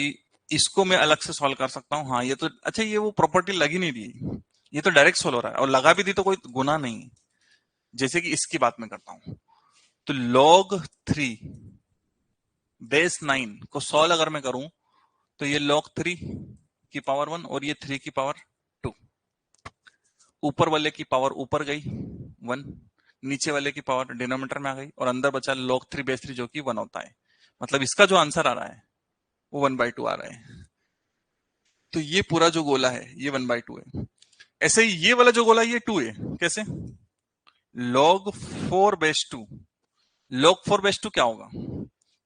इसको मैं अलग से सॉल्व कर सकता हूँ। हाँ ये तो अच्छा, ये वो प्रॉपर्टी लगी नहीं थी, ये तो डायरेक्ट सॉल्व हो रहा है, और लगा भी थी तो कोई गुना नहीं। जैसे कि इसकी बात मैं करता हूं, तो log 3 बेस 9 को सॉल्व अगर मैं करूं तो ये log 3 की पावर 1 और ये 3 की पावर 2, ऊपर वाले की पावर ऊपर गई 1, नीचे वाले की पावर डिनोमिनेटर में आ गई, और अंदर बचा log 3 बेस 3 जो कि 1 होता है। मतलब इसका जो आंसर आ रहा है वो 1/2 आ रहा है। तो ये पूरा जो गोला है ये 1/2 है। ऐसे ही ये वाला जो गोला ये 2 है। कैसे? log 4 बेस 2, log 4 बेस 2 क्या होगा?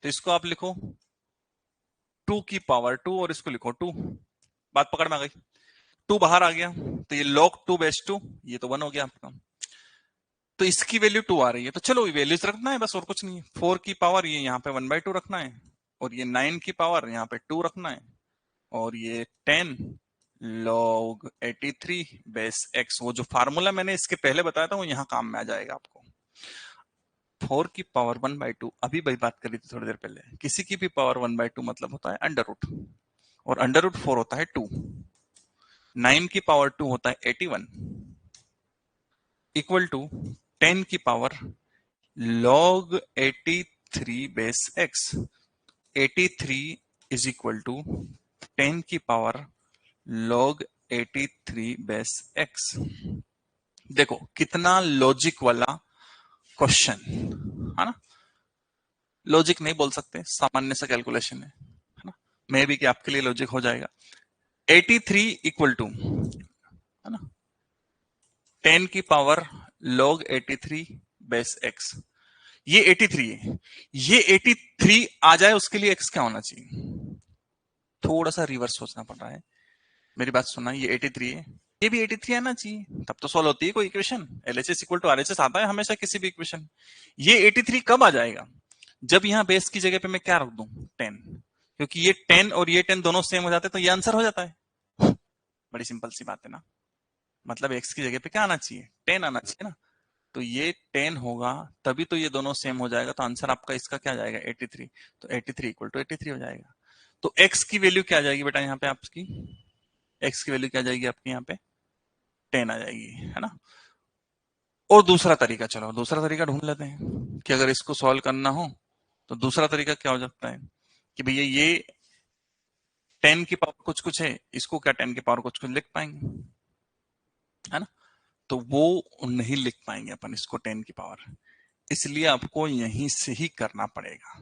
तो इसको आप लिखो 2 की पावर 2 और इसको लिखो 2। बात पकड़ में आ गई? 2 बाहर आ गया तो ये log 2 बेस 2, ये तो 1 हो गया आपका। तो इसकी वैल्यू 2 आ रही है, तो चलो वैल्यूज रखना है बस, और कुछ नहीं है। 4 की पावर ये यहाँ पे 1/2 रखना है, और ये 9 की पावर यहाँ पे 2 रखना है, और ये 10 log 83 बेस x, वो जो फार्मूला मैंने इसके पहले बताया था वो यहाँ काम में आ जाएगा आपको। 4 की पावर 1/2, अभी भाई बात करी थी थोड़ी देर पहले, किसी की भी पावर 1/2 मतलब होता है अंडर रूट, और अंडर रूट 4 होता है 2। 9 की पावर 2 होता है 81, इक्वल टू 10 की power log 83 base x। 83 is equal to 10 की पावर log 83 बेस x। देखो कितना लॉजिक वाला क्वेश्चन, है ना। लॉजिक नहीं बोल सकते, सामान्य सा कैलकुलेशन है ना। मे भी कि आपके लिए लॉजिक हो जाएगा। 83 इक्वल टू, है ना, 10 की पावर log 83 बेस x। ये 83 है, ये 83 आ जाए उसके लिए x क्या होना चाहिए? थोड़ा सा रिवर्स सोचना पड़ रहा है, मेरी बात सुनना। ये 83 है, ये भी 83 आना चाहिए, तब तो सॉल्व होती है कोई equation. LHS equal to RHS आता है हमेशा किसी भी इक्वेशन। ये 83 कब आ जाएगा? जब यहाँ बेस की जगह पे मैं क्या रख दूं? 10, क्योंकि ये 10 और ये 10 दोनों सेम हो जाते हैं तो ये आंसर हो जाता है। बड़ी सिंपल सी बात है ना। मतलब x की जगह पे क्या आना चाहिए? 10 आना चाहिए ना। तो ये 10 होगा तभी तो ये दोनों सेम हो जाएगा, तो आंसर आपका इसका क्या जाएगा? 83। तो 83 इक्वल टू 83 हो जाएगा। तो x की वैल्यू क्या आ जाएगी बेटा यहाँ पे आपकी? x की वैल्यू क्या आ जाएगी आपकी यहाँ पे? 10 आ जाएगी, है ना। और दूसरा तरीका, चलो दूसरा तरीका ढूंढ लेते हैं कि अगर इसको सॉल्व करना हो तो दूसरा तरीका क्या हो सकता है। कि भैया ये 10 की पावर कुछ कुछ है, इसको क्या 10 की पावर कुछ कुछ लिख पाएंगे, है ना? तो वो नहीं लिख पाएंगे अपन इसको 10 की पावर, इसलिए आपको यहीं से ही करना पड़ेगा।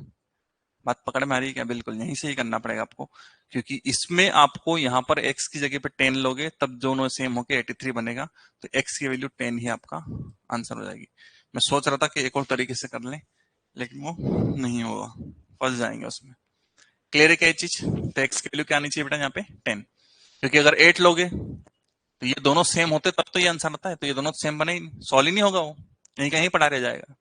बात पकड़ में आ रही है क्या? बिल्कुल यहीं से ही करना पड़ेगा आपको, क्योंकि इसमें आपको यहाँ पर x की जगह पे 10 लोगे तब दोनों सेम होके 83 बनेगा, तो x की वैल्यू 10 ही आपका आंसर हो जाएगी। मैं सोच रहा था कि एक और तरीके से कर लें, लेकिन वो नहीं होगा, फंस जाएंगे उसमें। क्लियर है क्या ये चीज? तो x की वैल्यू क्या आनी चाहिए बेटा यहाँ पे? 10, क्योंकि अगर 8 लोगे तो ये दोनों सेम होते तब तो ये आंसर आता है, तो ये दोनों सेम बने ही नहीं, सॉल्व ही नहीं होगा, वो यहीं कहीं पड़ा रह जाएगा,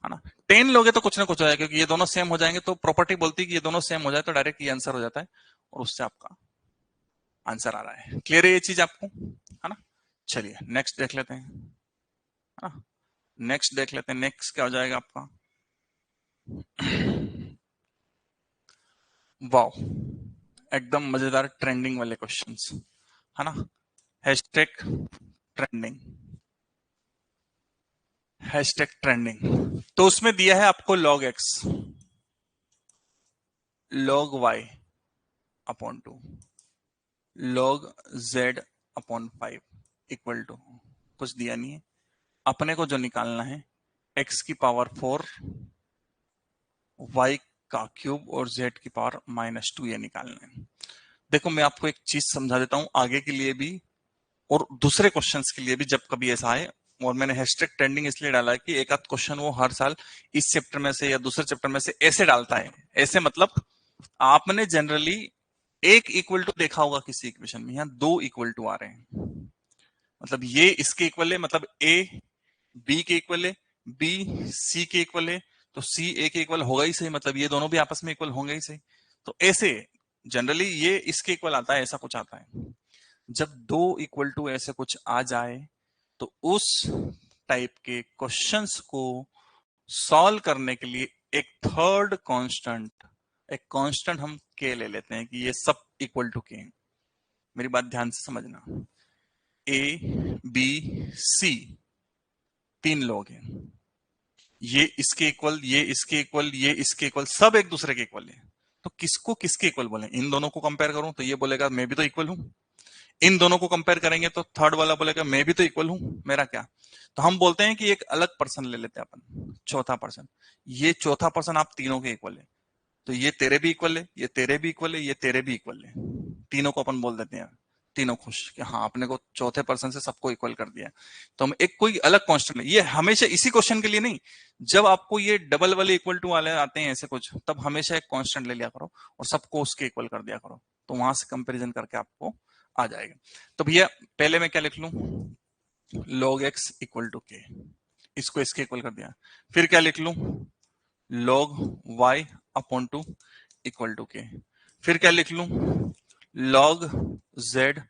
है ना? 10 लोगे तो कुछ ना कुछ हो जाएगा, क्योंकि ये दोनों सेम हो जाएंगे, तो प्रॉपर्टी बोलती है कि ये दोनों सेम हो जाए तो डायरेक्ट ये आंसर हो जाता है, और उससे आपका आंसर आ रहा है। क्लियर है ये चीज आपको, है ना? चलिए नेक्स्ट देख लेते हैं, है ना? नेक्स्ट देख लेते हैं, नेक्स्ट क्या हो जाएगा आपका? वाओ, एकदम मजेदार ट्रेंडिंग वाले क्वेश्चंस, है ना? Hashtag trending, hashtag trending. तो उसमें दिया है आपको log x log y upon 2 log z upon 5 equal to, कुछ दिया नहीं है। अपने को जो निकालना है x की पावर 4 y का क्यूब और z की पावर -2 ये निकालना है। देखो मैं आपको एक चीज समझा देता हूं आगे के लिए भी और दूसरे क्वेश्चंस के लिए भी, जब कभी ऐसा आए। और मैंने हैशटैग ट्रेंडिंग इसलिए डाला है कि एक आध क्वेश्चन वो हर साल इस चैप्टर में से या दूसरे चैप्टर में से ऐसे डालता है। ऐसे मतलब आपने जनरली एक इक्वल टू देखा होगा किसी इक्वेशन में, यहाँ दो इक्वल टू आ रहे हैं, मतलब ये इसके इक्वल है, मतलब ए बी के इक्वल है, बी सी के इक्वल है, तो सी ए के इक्वल होगा ही सही, मतलब ये दोनों भी आपस में इक्वल होंगे ही सही। तो ऐसे जनरली ये इसके इक्वल आता है, ऐसा कुछ आता है। जब दो इक्वल टू ऐसे कुछ आ जाए तो उस टाइप के क्वेश्चंस को सॉल्व करने के लिए एक थर्ड कांस्टेंट, एक कांस्टेंट हम के ले लेते हैं कि ये सब इक्वल टू के हैं। मेरी बात ध्यान से समझना, ए बी सी तीन लोग हैं, ये इसके इक्वल, ये इसके इक्वल, ये इसके इक्वल, सब एक दूसरे के इक्वल है। तो किसको किसके इक्वल बोले? इन दोनों को कंपेयर करूं तो ये बोलेगा मैं भी तो इक्वल हूं, इन दोनों को कंपेयर करेंगे तो थर्ड वाला बोलेगा मैं भी तो इक्वल हूं, मेरा क्या? तो हम बोलते हैं कि एक अलग पर्सन ले लेते हैं अपन, चौथा पर्सन। ये चौथा पर्सन आप तीनों के इक्वल है, तो ये तेरे भी इक्वल है, ये तेरे भी इक्वल है, ये तेरे भी इक्वल है, तीनों को अपन बोल देते हैं तीनों खुश कि हाँ अपने को चौथे पर्सन से सबको इक्वल कर दिया। तो हम एक कोई अलग कांस्टेंट, ये हमेशा इसी क्वेश्चन के लिए नहीं, जब आपको ये डबल वाले इक्वल टू वाले आते हैं ऐसे कुछ, तब हमेशा एक कांस्टेंट ले लिया करो और सबको उसके इक्वल कर दिया करो, तो वहां से कंपेरिजन करके आपको आ जाएगा। तो भैया पहले मैं क्या लिख लूं? log x इक्वल टू के, इसको इसके इक्वल कर दिया। फिर क्या लिख लूं? log y upon 2 equal to k. फिर क्या लिख लूं? log z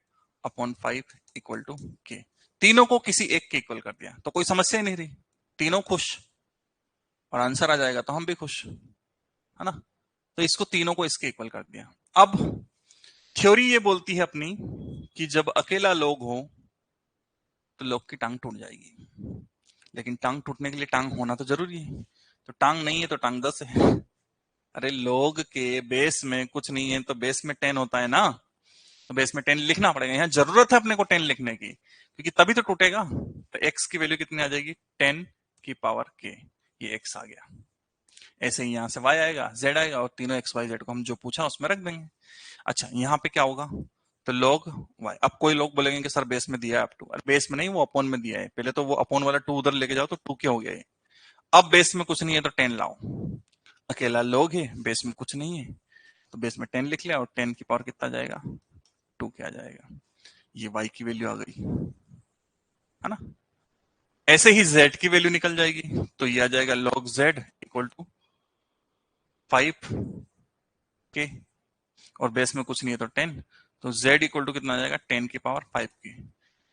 upon 5 equal to k. तीनों को किसी एक के इक्वल कर दिया तो कोई समस्या ही नहीं रही, तीनों खुश और आंसर आ जाएगा तो हम भी खुश, है ना? तो इसको तीनों को इसके इक्वल कर दिया। अब थ्योरी ये बोलती है अपनी कि जब अकेला लोग हो तो लोग की टांग टूट जाएगी, लेकिन टांग टूटने के लिए टांग होना तो जरूरी है, तो टांग नहीं है तो टांग 10 है। अरे लोग के बेस में कुछ नहीं है तो बेस में 10 होता है ना, तो बेस में 10 लिखना पड़ेगा, यहाँ जरूरत है अपने को 10 लिखने की, क्योंकि तभी तो टूटेगा। तो x की वैल्यू कितनी आ जाएगी? 10 की पावर k, ये x आ गया। ऐसे ही यहाँ से y आएगा, z आएगा, और तीनों x y z को हम जो पूछा उसमें रख देंगे। अच्छा यहाँ पे क्या होगा? तो log y। अब कोई लोग बोलेंगे कि सर बेस में दिया है up to, बेस में नहीं, वो अपोन में दिया है। पहले तो वो अपोन वाला 2 उधर लेके जाओ तो 2 क्या हो गया है। अब बेस में कुछ नहीं है तो 10 लाओ, अकेला log है, बेस में कुछ नहीं है तो बेस में 10 लिख लिया, और 10 की पावर कितना जाएगा? 2 क्या जाएगा? ये y की वैल्यू आ गई, है ना? ऐसे ही z की वैल्यू निकल जाएगी, तो ये आ जाएगा log z इक्वल टू 5 के, और बेस में कुछ नहीं है तो 10, तो z इक्वल टू कितना आ जाएगा? 10 की पावर 5 के।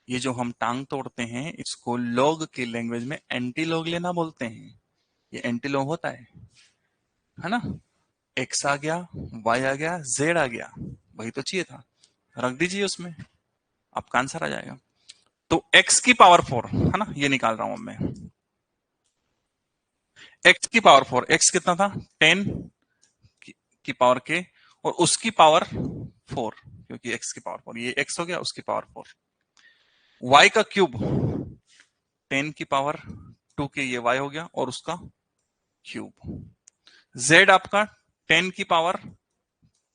ये जो हम टांग तोड़ते हैं इसको log की लैंग्वेज में एंटी लॉग लेना बोलते हैं। ये एंटी लॉग होता है ना? x आ गया, y आ गया, z आ गया, वही तो चाहिए था, रख दीजिए उसमें, आपका आंसर आ जाएगा। तो x की पावर 4, है ना, ये निकाल रहा हूं मैं। x की पावर 4, x कितना था? 10 की पावर के और उसकी पावर 4, क्योंकि x की पावर 4, ये x हो गया, उसकी पावर 4। y का क्यूब 10 की पावर 2 के, ये y हो गया, और उसका क्यूब। z आपका 10 की पावर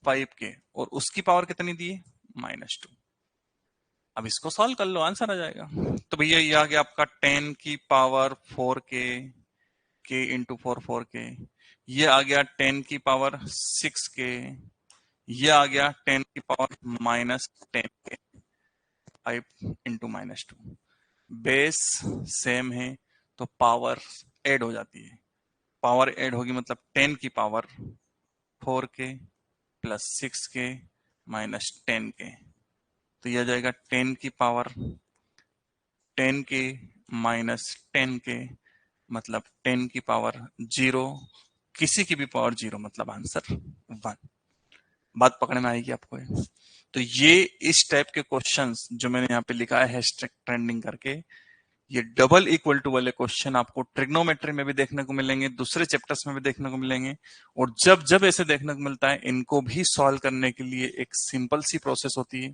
5 के और उसकी पावर कितनी दी है, -2। अब इसको सॉल्व कर लो, आंसर आ जाएगा। तो भैया ये आ गया आपका 10 की पावर 4 के इंटू 4 के, ये आ गया 10 की पावर 6 के, ये आ गया 10 की पावर -10 के, 5 इंटू -2। बेस सेम है तो पावर ऐड हो जाती है, पावर ऐड होगी मतलब 10 की पावर 4 के प्लस 6 के -10 के, तो यह आ जाएगा 10 की पावर 10 के -10 के, मतलब 10 की पावर 0, किसी की भी पावर 0, मतलब आंसर 1। बात पकड़ में आएगी आपको। तो ये इस टाइप के क्वेश्चंस जो मैंने यहाँ पे लिखा है हैशटैग ट्रेंडिंग करके, ये डबल इक्वल टू वाले क्वेश्चन आपको ट्रिग्नोमेट्री में भी देखने को मिलेंगे, दूसरे चैप्टर्स में भी देखने को मिलेंगे। और जब जब ऐसे देखने को मिलता है, इनको भी सॉल्व करने के लिए एक सिंपल सी प्रोसेस होती है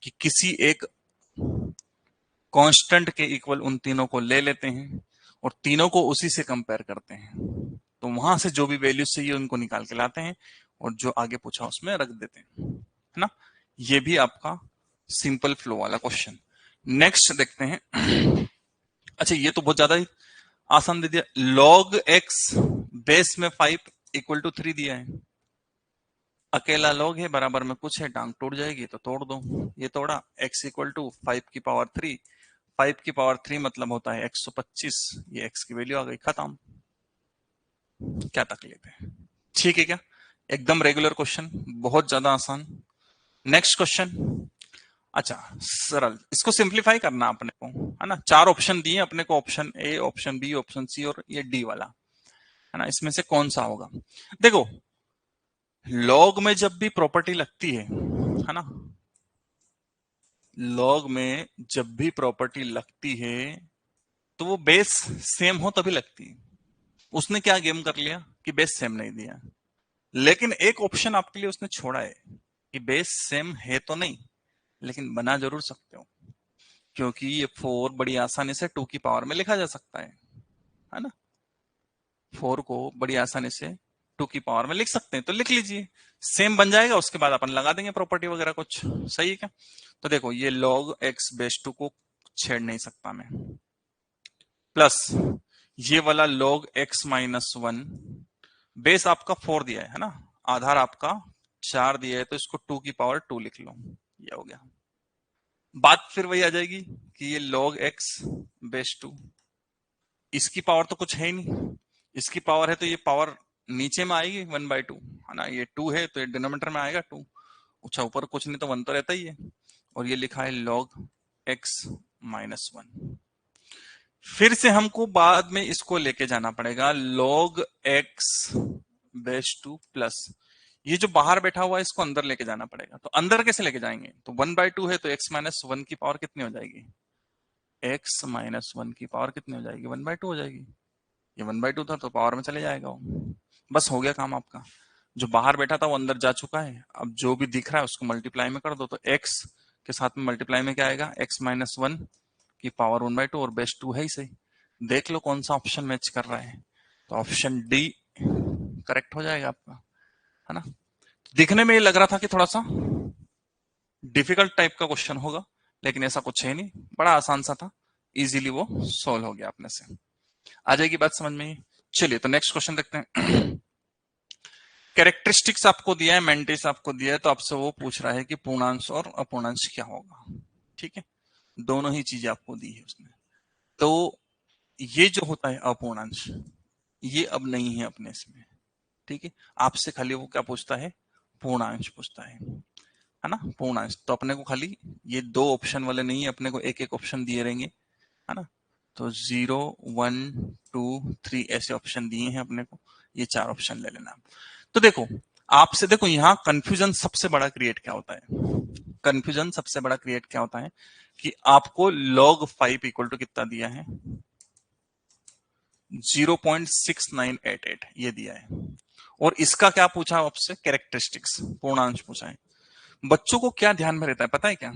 कि किसी एक कांस्टेंट के इक्वल उन तीनों को ले लेते हैं और तीनों को उसी से कंपेयर करते हैं, तो वहां से जो भी वैल्यूज चाहिए उनको निकाल के लाते हैं और जो आगे पूछा उसमें रख देते हैं, है ना। ये भी आपका सिंपल फ्लो वाला क्वेश्चन। नेक्स्ट देखते हैं। अच्छा, ये तो बहुत ज्यादा ही आसान दे दिया। log x बेस में 5 इक्वल टू 3 दिया है, अकेला log है, बराबर में कुछ है, टांग टूट जाएगी तो तोड़ दो, ये तोड़ा, x इक्वल टू 5 की पावर 3, 5 की पावर 3 मतलब होता है 125, ये x की वैल्यू आ गई, खत्म। क्या तकलीफ है, ठीक है क्या, एकदम रेगुलर क्वेश्चन, बहुत ज्यादा आसान। Next question. अच्छा, सरल, इसको सिंप्लीफाई करना अपने को, है ना। 4 ऑप्शन दिए अपने को, option a, option b, option c और ये डी वाला, है ना। इसमें से कौन सा होगा। देखो, लॉग में जब भी प्रॉपर्टी लगती है ना, लॉग में जब भी प्रॉपर्टी लगती है तो वो बेस सेम हो तभी लगती है। उसने क्या गेम कर लिया कि बेस सेम नहीं दिया, लेकिन एक ऑप्शन आपके लिए उसने छोड़ा है कि बेस सेम है तो नहीं, लेकिन बना जरूर सकते हो, क्योंकि ये 4 बड़ी आसानी से 2 की पावर में लिखा जा सकता है ना। 4 को बड़ी आसानी से 2 की पावर में लिख सकते हैं, तो लिख लीजिए, सेम बन जाएगा, उसके बाद अपन लगा देंगे प्रॉपर्टी वगैरह कुछ, सही है क्या। तो देखो, ये log x बेस 2 को छेड़ नहीं सकता मैं, प्लस ये वाला log x -1, बेस आपका 4 दिया है ना, आधार आपका 4 दिया है, तो इसको 2 की पावर 2 लिख लो, ये हो गया। बात फिर वही आ जाएगी कि ये log x बेस 2, इसकी पावर तो कुछ है ही नहीं, इसकी पावर है तो ये पावर नीचे में आएगी 1/2, है ना। ये 2 है तो ये डिनोमिनेटर में आएगा 2, अच्छा ऊपर कुछ नहीं तो 1 तो रहता ही है, और ये लिखा है log x -1। फिर से हमको बाद में इसको लेके जाना पड़ेगा, log x बेस 2 प्लस ये जो बाहर बैठा हुआ है इसको अंदर लेके जाना पड़ेगा। तो अंदर कैसे लेके जाएंगे, तो 1/2 है तो x -1 की पावर कितनी हो जाएगी, x -1 की पावर कितनी हो जाएगी, 1/2 हो जाएगी। ये 1/2 था तो पावर में चले जाएगा वो, बस हो गया काम आपका। जो बाहर बैठा था वो अंदर जा चुका है, अब जो भी दिख रहा है उसको मल्टीप्लाई में कर दो, तो x के साथ में मल्टीप्लाई में क्या आएगा, x -1 की पावर 1/2, और बेस 2 है ही सही। देख लो कौन सा ऑप्शन मैच कर रहा है, तो ऑप्शन डी करेक्ट हो जाएगा आपका, है ना। दिखने में ये लग रहा था कि थोड़ा सा डिफिकल्ट टाइप का क्वेश्चन होगा, लेकिन ऐसा कुछ है नहीं, बड़ा आसान सा था, इजीली वो सोल्व हो गया अपने से। आ जाएगी बात समझ में। चलिए, तो नेक्स्ट क्वेश्चन देखते हैं। कैरेक्टरिस्टिक्स आपको दिया है, मेंटिस आपको दिया है, तो आपसे वो पूछ रहा है कि पूर्णांश और अपूर्णांश क्या होगा, ठीक है। दोनों ही चीजें आपको दी है उसने। तो ये जो होता है अपूर्णांश, ये अब नहीं है अपने इसमें, ठीक है। आपसे खाली वो क्या पूछता है, पूर्णांश पूछता है ना, पूर्णांश। तो अपने को खाली ये 2 ऑप्शन वाले नहीं है, अपने को एक एक ऑप्शन दिए रहेंगे, है ना। तो 0, 1, 2, 3 ऐसे ऑप्शन दिए हैं अपने को, ये 4 ऑप्शन ले लेना। तो देखो, आपसे देखो यहाँ कंफ्यूजन सबसे बड़ा क्रिएट क्या होता है, कंफ्यूजन सबसे बड़ा क्रिएट क्या होता है कि आपको log 5 इक्वल टू कितना दिया है, 0.6988 ये दिया है, और इसका क्या पूछा आपसे, कैरेक्टरिस्टिक्स, पूर्णांश पूछा है। बच्चों को क्या ध्यान में रहता है पता है क्या,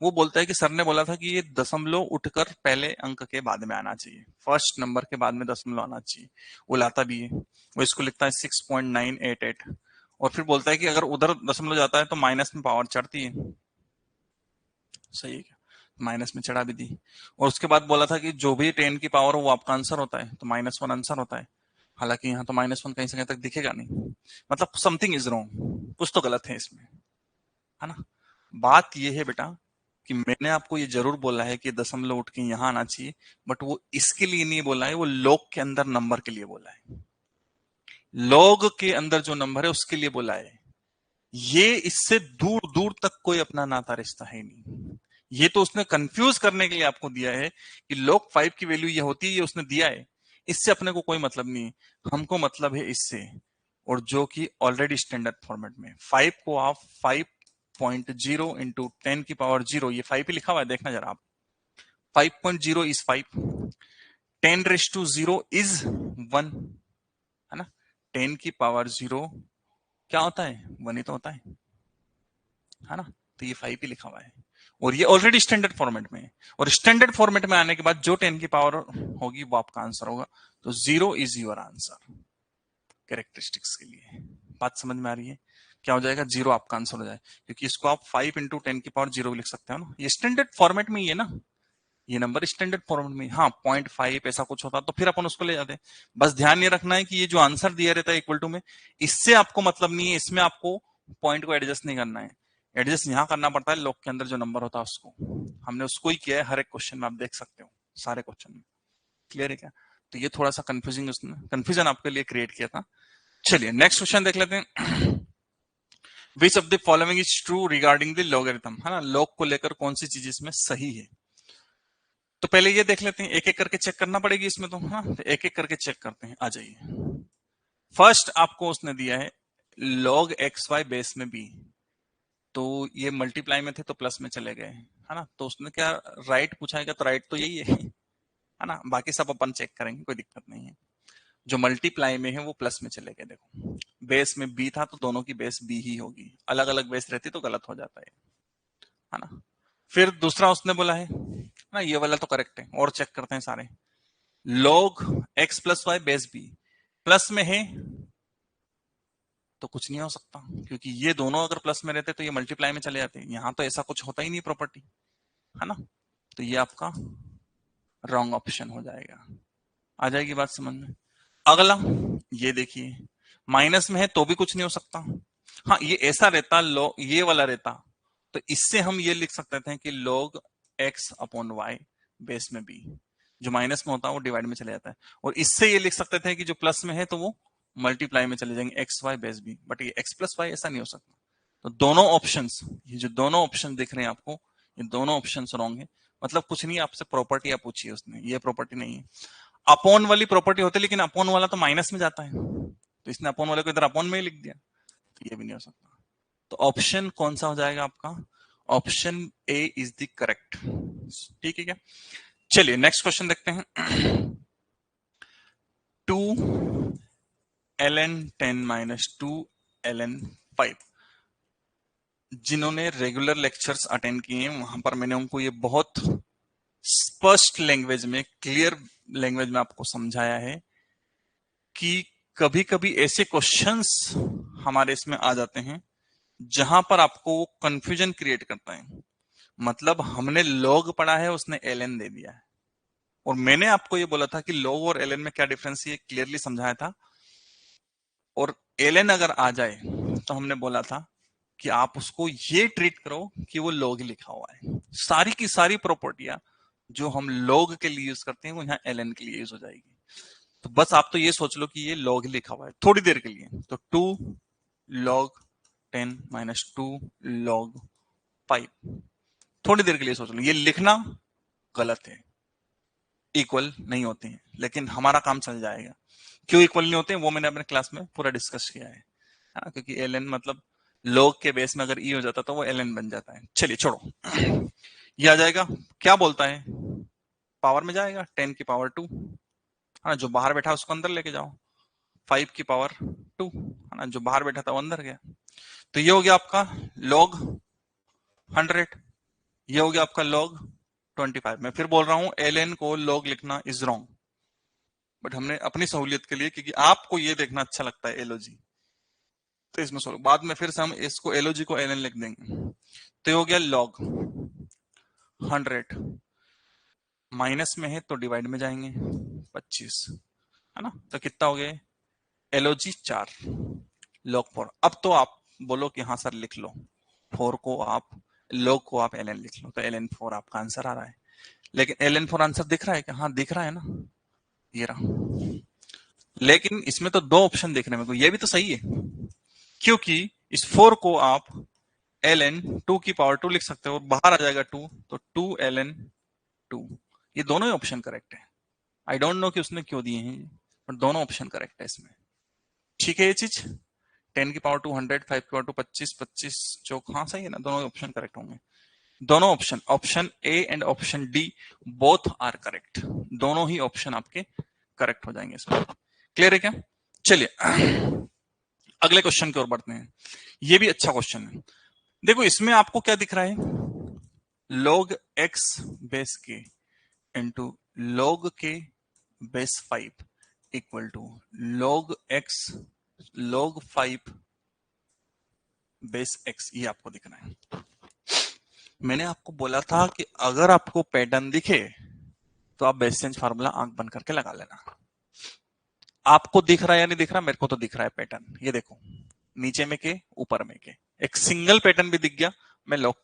वो बोलता है कि सर ने बोला था कि ये दशमलव उठकर पहले अंक के बाद में आना चाहिए, फर्स्ट नंबर के बाद में दशमलव आना चाहिए। वो लाता भी है, वो इसको लिखता है 6.988, और फिर बोलता है कि अगर उधर दशमलव जाता है तो माइनस में पावर चढ़ती है। सही है क्या, माइनस में चढ़ा भी दी। और उसके बाद बोला था कि जो भी 10 की पावर हो वो आपका आंसर होता है, तो -1 आंसर होता है। हालांकि यहाँ तो -1 कहीं से कहीं तक दिखेगा नहीं, मतलब समथिंग इज रॉन्ग, कुछ तो गलत है इसमें, है ना। बात ये है बेटा कि मैंने आपको ये जरूर बोला है कि दशमलव उठ के यहां आना चाहिए, बट वो इसके लिए नहीं बोला है, वो लॉग के अंदर नंबर के लिए बोला है, लॉग के अंदर जो नंबर है उसके लिए बोला है। ये इससे दूर दूर तक कोई अपना नाता रिश्ता है नहीं, ये तो उसने कंफ्यूज करने के लिए आपको दिया है कि log 5 की वैल्यू ये होती है, ये उसने दिया है, इससे अपने को कोई मतलब नहीं है, हमको मतलब है इससे, और जो कि ऑलरेडी स्टैंडर्ड फॉर्मेट में 5 को आप 5.0 इंटू 10 की पावर 0, ये 5 ही लिखा हुआ है, देखना जरा आप, 5.0 इज 5, 10⁻0 इज 1, है ना, 10 की पावर 0 क्या होता है, 1 ही तो होता है ना, तो ये 5 ही लिखा हुआ है, और ये ऑलरेडी स्टैंडर्ड फॉर्मेट में है, और स्टैंडर्ड फॉर्मेट में आने के बाद जो 10 की पावर होगी वो आपका आंसर होगा, तो 0 इज योर आंसर कैरेक्टरिस्टिक्स के लिए। बात समझ में आ रही है, क्या हो जाएगा, 0 आपका आंसर हो जाए, क्योंकि इसको आप 5 इंटू 10 की पावर 0 लिख सकते हो ना, ये स्टैंडर्ड फॉर्मेट में ही है ना, ये नंबर स्टैंडर्ड फॉर्मेट में, हाँ 0.5 ऐसा कुछ होता तो फिर अपन उसको ले जाते। बस ध्यान ये रखना है कि ये जो आंसर दिया रहता है इक्वल टू में, इससे आपको मतलब नहीं है, इसमें आपको पॉइंट को एडजस्ट नहीं करना है, एडजस्ट यहां करना पड़ता है, लॉग के अंदर जो नंबर होता है उसको, हमने उसको ही किया है हर एक क्वेश्चन में, आप देख सकते हो सारे क्वेश्चन में। क्लियर है क्या, तो ये थोड़ा सा कंफ्यूजिंग, उसने कंफ्यूजन आपके लिए क्रिएट किया था। चलिए नेक्स्ट क्वेश्चन देख लेते हैं। Which of the following is true regarding the logarithm, है ना, लॉग को लेकर कौन सी चीज इसमें सही है। तो पहले ये देख लेते हैं, एक एक करके चेक करना पड़ेगी इसमें, तो हाँ तो एक एक करके चेक करते हैं, आ जाइए। फर्स्ट आपको उसने दिया है log xy बेस में b, तो ये मल्टीप्लाई में थे तो प्लस में चले गए, है ना, तो उसने क्या राइट पूछा है क्या, तो राइट तो यही है ना, बाकी सब अपन चेक करेंगे, कोई दिक्कत नहीं है। जो मल्टीप्लाई में है वो प्लस में चले गए, देखो बेस में b था तो दोनों की बेस b ही होगी, अलग अलग बेस रहती तो गलत हो जाता है ना। फिर दूसरा उसने बोला है ना, ये वाला तो करेक्ट है, और चेक करते हैं सारे, log x plus y base b plus में है तो कुछ नहीं हो सकता, क्योंकि ये दोनों अगर प्लस में रहते तो ये मल्टीप्लाई में चले जाते, यहां तो ऐसा कुछ होता ही नहीं प्रॉपर्टी, है ना, तो ये आपका रॉन्ग ऑप्शन हो जाएगा। आ जाएगी बात समझ में। अगला ये देखिए, माइनस में है तो भी कुछ नहीं हो सकता, हाँ ये ऐसा रहता, लो ये वाला रहता, तो इससे हम ये लिख सकते थे कि log x upon y base में b, जो माइनस में होता है वो डिवाइड में चले जाता है, और इससे ये लिख सकते थे कि जो प्लस में है तो वो मल्टीप्लाई में चले जाएंगे, x y base b, but ये एक्स प्लस वाई ऐसा नहीं हो सकता। तो दोनों ऑप्शंस, ये जो दोनों ऑप्शन दिख रहे हैं आपको, ये दोनों ऑप्शंस रॉन्ग है, मतलब कुछ नहीं, आपसे प्रॉपर्टी आप पूछिए उसने, ये प्रॉपर्टी नहीं है, अपॉन वाली प्रॉपर्टी होती है, लेकिन अपॉन वाला तो माइनस में जाता है, तो इसने अपॉन वाले को इधर अपॉन में ही लिख दिया, तो ये भी नहीं हो सकता। तो ऑप्शन कौन सा हो जाएगा आपका, option A is the correct, ठीक है क्या। चलिए नेक्स्ट क्वेश्चन देखते हैं। 2ln10 - 2ln5, जिन्होंने रेगुलर लेक्चर्स अटेंड किए हैं वहां पर मैंने उनको ये बहुत स्पष्ट लैंग्वेज में, क्लियर लैंग्वेज में आपको समझाया है कि कभी कभी ऐसे क्वेश्चंस हमारे इसमें आ जाते हैं जहां पर आपको कंफ्यूजन क्रिएट करता है, मतलब हमने log पढ़ा है, उसने ln दे दिया है, और मैंने आपको ये बोला था कि log और ln में क्या डिफरेंस है, ये क्लियरली समझाया था, और ln अगर आ जाए तो हमने बोला था कि आप उसको ये ट्रीट करो कि वो log लिखा हुआ है, सारी की सारी प्रॉपर्टियां जो हम log के लिए यूज करते हैं वो यहाँ ln के लिए यूज हो जाएगी। तो बस आप तो ये सोच लो कि ये log लिखा हुआ है थोड़ी देर के लिए, तो 2log10 - 2log5, थोड़ी देर के लिए सोच लो, ये लिखना गलत है, इक्वल नहीं होते हैं, लेकिन हमारा काम चल जाएगा। क्यों इक्वल नहीं होते वो मैंने अपने क्लास में पूरा डिस्कस किया है ना, क्योंकि ln मतलब log के बेस में अगर e हो जाता तो वो ln बन जाता है। चलिए छोड़ो, ये आ जाएगा, क्या बोलता है, पावर में जाएगा 10 की पावर 2, हाँ जो बाहर बैठा उसको अंदर लेके जाओ, 5 की पावर 2, है ना, जो बाहर बैठा था वो अंदर गया। तो ये हो गया आपका log 100, ये हो गया आपका log 25। मैं फिर बोल रहा हूं ln को log लिखना इज रॉन्ग, बट हमने अपनी सहूलियत के लिए, क्योंकि आपको ये देखना अच्छा लगता है LOG, तो इसमें सोल्व, बाद में फिर से हम इसको LOG को ln लिख देंगे। तो ये हो गया log 100, माइनस में है तो डिवाइड में जाएंगे 25, है ना, तो कितना हो गया LOG 4, log 4। अब तो आप बोलो कि हाँ सर लिख लो 4 को आप, log को आप ln लिख लो, तो ln 4 आपका आंसर आ रहा है। लेकिन ln 4 आंसर दिख रहा है क्या? हाँ दिख रहा है ना, ये रहा। लेकिन इसमें तो दो ऑप्शन दिख रहे हैं मेरे को, ये भी तो सही है, क्योंकि इस 4 को आप ln 2 की पावर 2 लिख सकते हो और बाहर आ जाएगा 2, तो 2 ln 2, ये दोनों ही ऑप्शन करेक्ट है। आई डोंट नो कि उसने क्यों दिए हैं, पर दोनों ऑप्शन करेक्ट है इसमें। ठीक है ये चीज, 10 की पावर 2 100, 5 की पावर 2 25, 25 चौक, हाँ सही है ना, दोनों ऑप्शन करेक्ट होंगे। दोनों option, option a and option d both are correct, दोनों ही ऑप्शन आपके करेक्ट हो जाएंगे इसमें। क्लियर है क्या? चलिए अगले क्वेश्चन की ओर बढ़ते हैं। ये भी अच्छा क्वेश्चन है। देखो इसमें आपको क्या दिख रहा है, log x बेस के इंटू log के base 5 equal to log x log 5 base x, ये आपको दिख रहा है। मैंने आपको बोला था कि अगर आपको पैटर्न दिखे तो आप बेस चेंज फार्मूला आंख बंद करके लगा लेना। आपको दिख रहा है या नहीं दिख रहा? मेरे को तो दिख रहा है पैटर्न, ये देखो, नीचे में के ऊपर में के, एक सिंगल पैटर्न भी दिख गया, मैं लॉक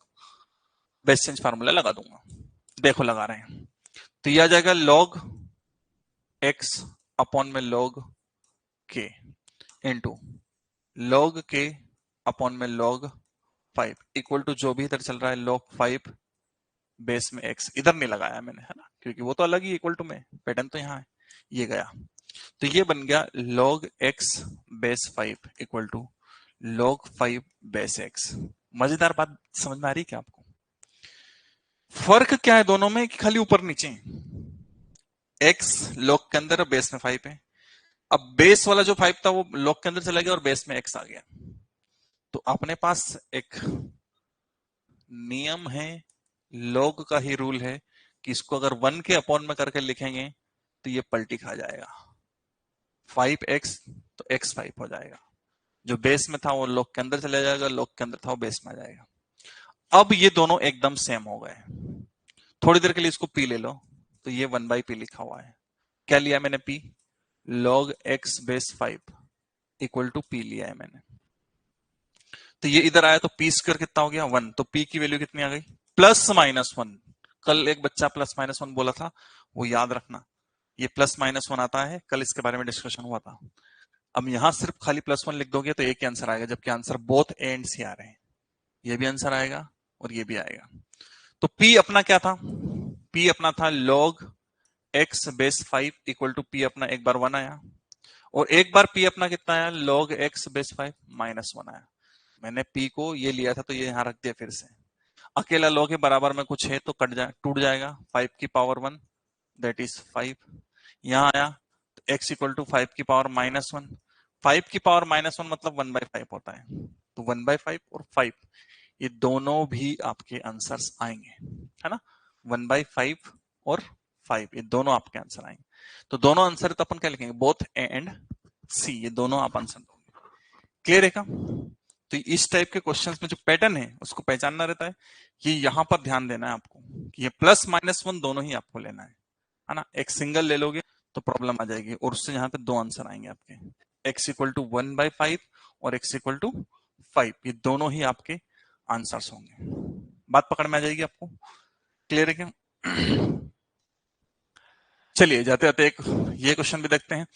बेस चेंज फार्मूला लगा दूंगा। देखो लगा रहे हैं, तो यह आ जाएगा log x अपॉन में log k into log k upon में log 5 इक्वल टू जो भी इधर चल रहा है log 5 बेस में x, इधर नहीं लगाया मैंने, है ना, क्योंकि वो तो अलग ही इक्वल टू में, पैटर्न तो यहाँ है, ये गया। तो ये बन गया log x base 5 equal to log 5 base x। मजेदार बात समझ में आ रही है क्या आपको? फर्क क्या है दोनों में कि खाली ऊपर नीचे, x log के अंदर, बेस में 5 है। अब बेस वाला जो 5 था वो log के अंदर चला गया और बेस में x आ गया। तो अपने पास एक नियम है, log का ही रूल है कि इसको अगर 1 के अपॉन में करके लिखेंगे तो ये पलटी खा जाएगा, 5x तो x 5 हो जाएगा, जो बेस में था वो log के अंदर चला जाएगा, log के अंदर था वो बेस में आ जाएगा। अब ये दोनों एकदम सेम हो गए। थोड़ी देर के लिए इसको p ले लो, तो ये 1/p लिखा हुआ है। क्या लिया मैंने p? log x base 5 equal to p लिया है मैंने। तो ये इधर आया तो p स्क्वायर कितना हो गया 1, तो p की वैल्यू कितनी आ गई प्लस माइनस 1। कल एक बच्चा प्लस माइनस 1 बोला था, वो याद रखना, ये प्लस माइनस 1 आता है, कल इसके बारे में डिस्कशन हुआ था। अब यहां सिर्फ खाली प्लस 1 लिख दोगे तो एक ही आंसर आएगा, जबकि आंसर बोथ एंड्स ही आ रहे हैं, ये भी आंसर आएगा और ये भी आएगा। तो p अपना क्या था? p अपना था log x base 5 equal to p अपना एक बार 1 आया, और एक बार p अपना कितना आया log x बेस 5 माइनस 1 आया। मैंने p को ये लिया था तो ये यहां रख दिया, फिर से अकेला log के बराबर में कुछ है तो कट जाए, टूट जाएगा, 5 की पावर 1 दैट इज 5। यहां आया तो x इक्वल टू 5 की पावर माइनस 1, 5 की पावर माइनस 1 मतलब 1/5 होता है, तो 1/5 और 5 ये दोनों भी आपके आंसर्स आएंगे, है ना, 1/5 और 5 ये दोनों आपके आंसर आएंगे। तो दोनों आंसर तो अपन क्या लिखेंगे, बोथ ए एंड सी, ये दोनों आप आंसर दोगे। क्लियर है क्या? तो इस टाइप के क्वेश्चंस में जो पैटर्न है उसको पहचानना रहता है, ये यहां पर ध्यान देना है आपको कि ये प्लस माइनस 1 दोनों ही आपको लेना है ना। एक सिंगल ले लोगे तो प्रॉब्लम आ जाएगी, और उससे यहाँ पे दो आंसर आएंगे आपके, x इक्वल टू 1/5 और x इक्वल टू 5, ये दोनों ही आपके आंसर्स होंगे। बात पकड़ में आ जाएगी आपको? क्लियर है क्या? चलिए जाते जाते एक ये क्वेश्चन भी देखते हैं।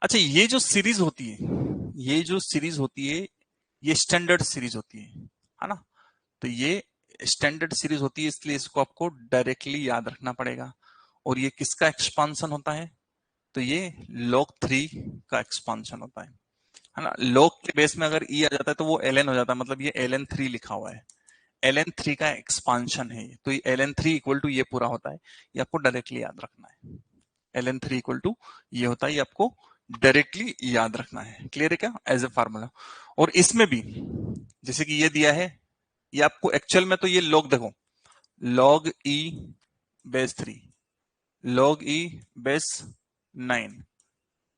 अच्छा, ये जो सीरीज होती है, ये जो सीरीज होती है ये स्टैंडर्ड सीरीज होती है ना, तो ये स्टैंडर्ड सीरीज होती है, इसलिए इसको आपको डायरेक्टली याद रखना पड़ेगा। और ये किसका एक्सपांशन होता है? तो ये log 3 का एक्सपांशन होता है ना। log के बेस में अगर e आ जाता है तो वो ln हो जाता है, मतलब ये ln 3 लिखा हुआ है, ln 3 का एक्सपांशन है, तो ये ln 3 इक्वल टू ये पूरा होता है, ये आपको डायरेक्टली याद रखना है। ln 3 इक्वल टू ये होता है, ये आपको डायरेक्टली याद रखना है। क्लियर है क्या, एज ए फार्मूला। और इसमें भी जैसे कि ये दिया है, ये आपको एक्चुअल में तो ये लॉग देखो, log e base 3, log e base 9,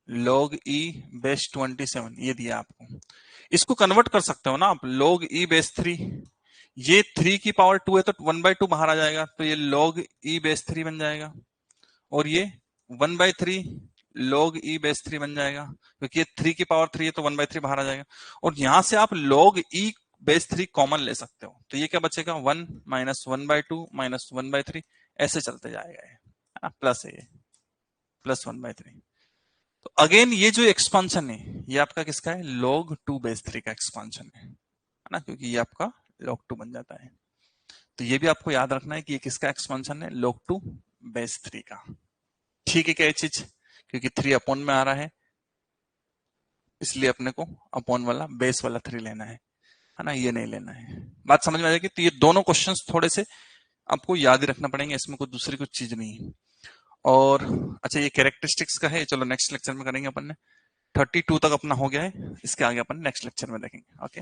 log e base 27, ये दिया आपको। इसको कन्वर्ट कर सकते हो ना आप, log e बेस 3, ये 3 की पावर 2 है तो 1/2 बाहर आ जाएगा, तो ये log e बेस 3 बन जाएगा। और ये 1/3 log e बेस 3 बन जाएगा, क्योंकि ये 3 की पावर 3 है तो 1/3 बाहर आ जाएगा। और यहां से आप log e बेस 3 कॉमन ले सकते हो, तो ये क्या बचेगा, 1 माइनस 1/2 माइनस 1/3, ऐसे चलते जाएगा ये, है ना, प्लस है ये, प्लस 1/3। तो अगेन ये जो एक्सपांशन है ये आपका किसका है, log 2 बेस 3 का एक्सपांशन है ना, क्योंकि ये आपका log 2 बन जाता है। तो ये भी आपको याद रखना है कि ये किसका एक्सपांशन है, log 2 बेस 3 का। ठीक है क्या ये चीज, क्योंकि 3 अपॉन में आ रहा है, इसलिए अपने को अपॉन वाला बेस वाला 3 लेना है ना, ये नहीं लेना है। बात समझ में आ जाएगी। तो ये दोनों क्वेश्चंस थोड़े से आपको याद ही रखना पड़ेंगे, इसमें कोई दूसरी कुछ चीज नहीं है। और अच्छा, ये कैरेक्टरिस्टिक्स का है, चलो नेक्स्ट लेक्चर में करेंगे अपन ने। 32 तक अपना हो गया है, इसके आगे अपन नेक्स्ट लेक्चर में देखेंगे। ओके।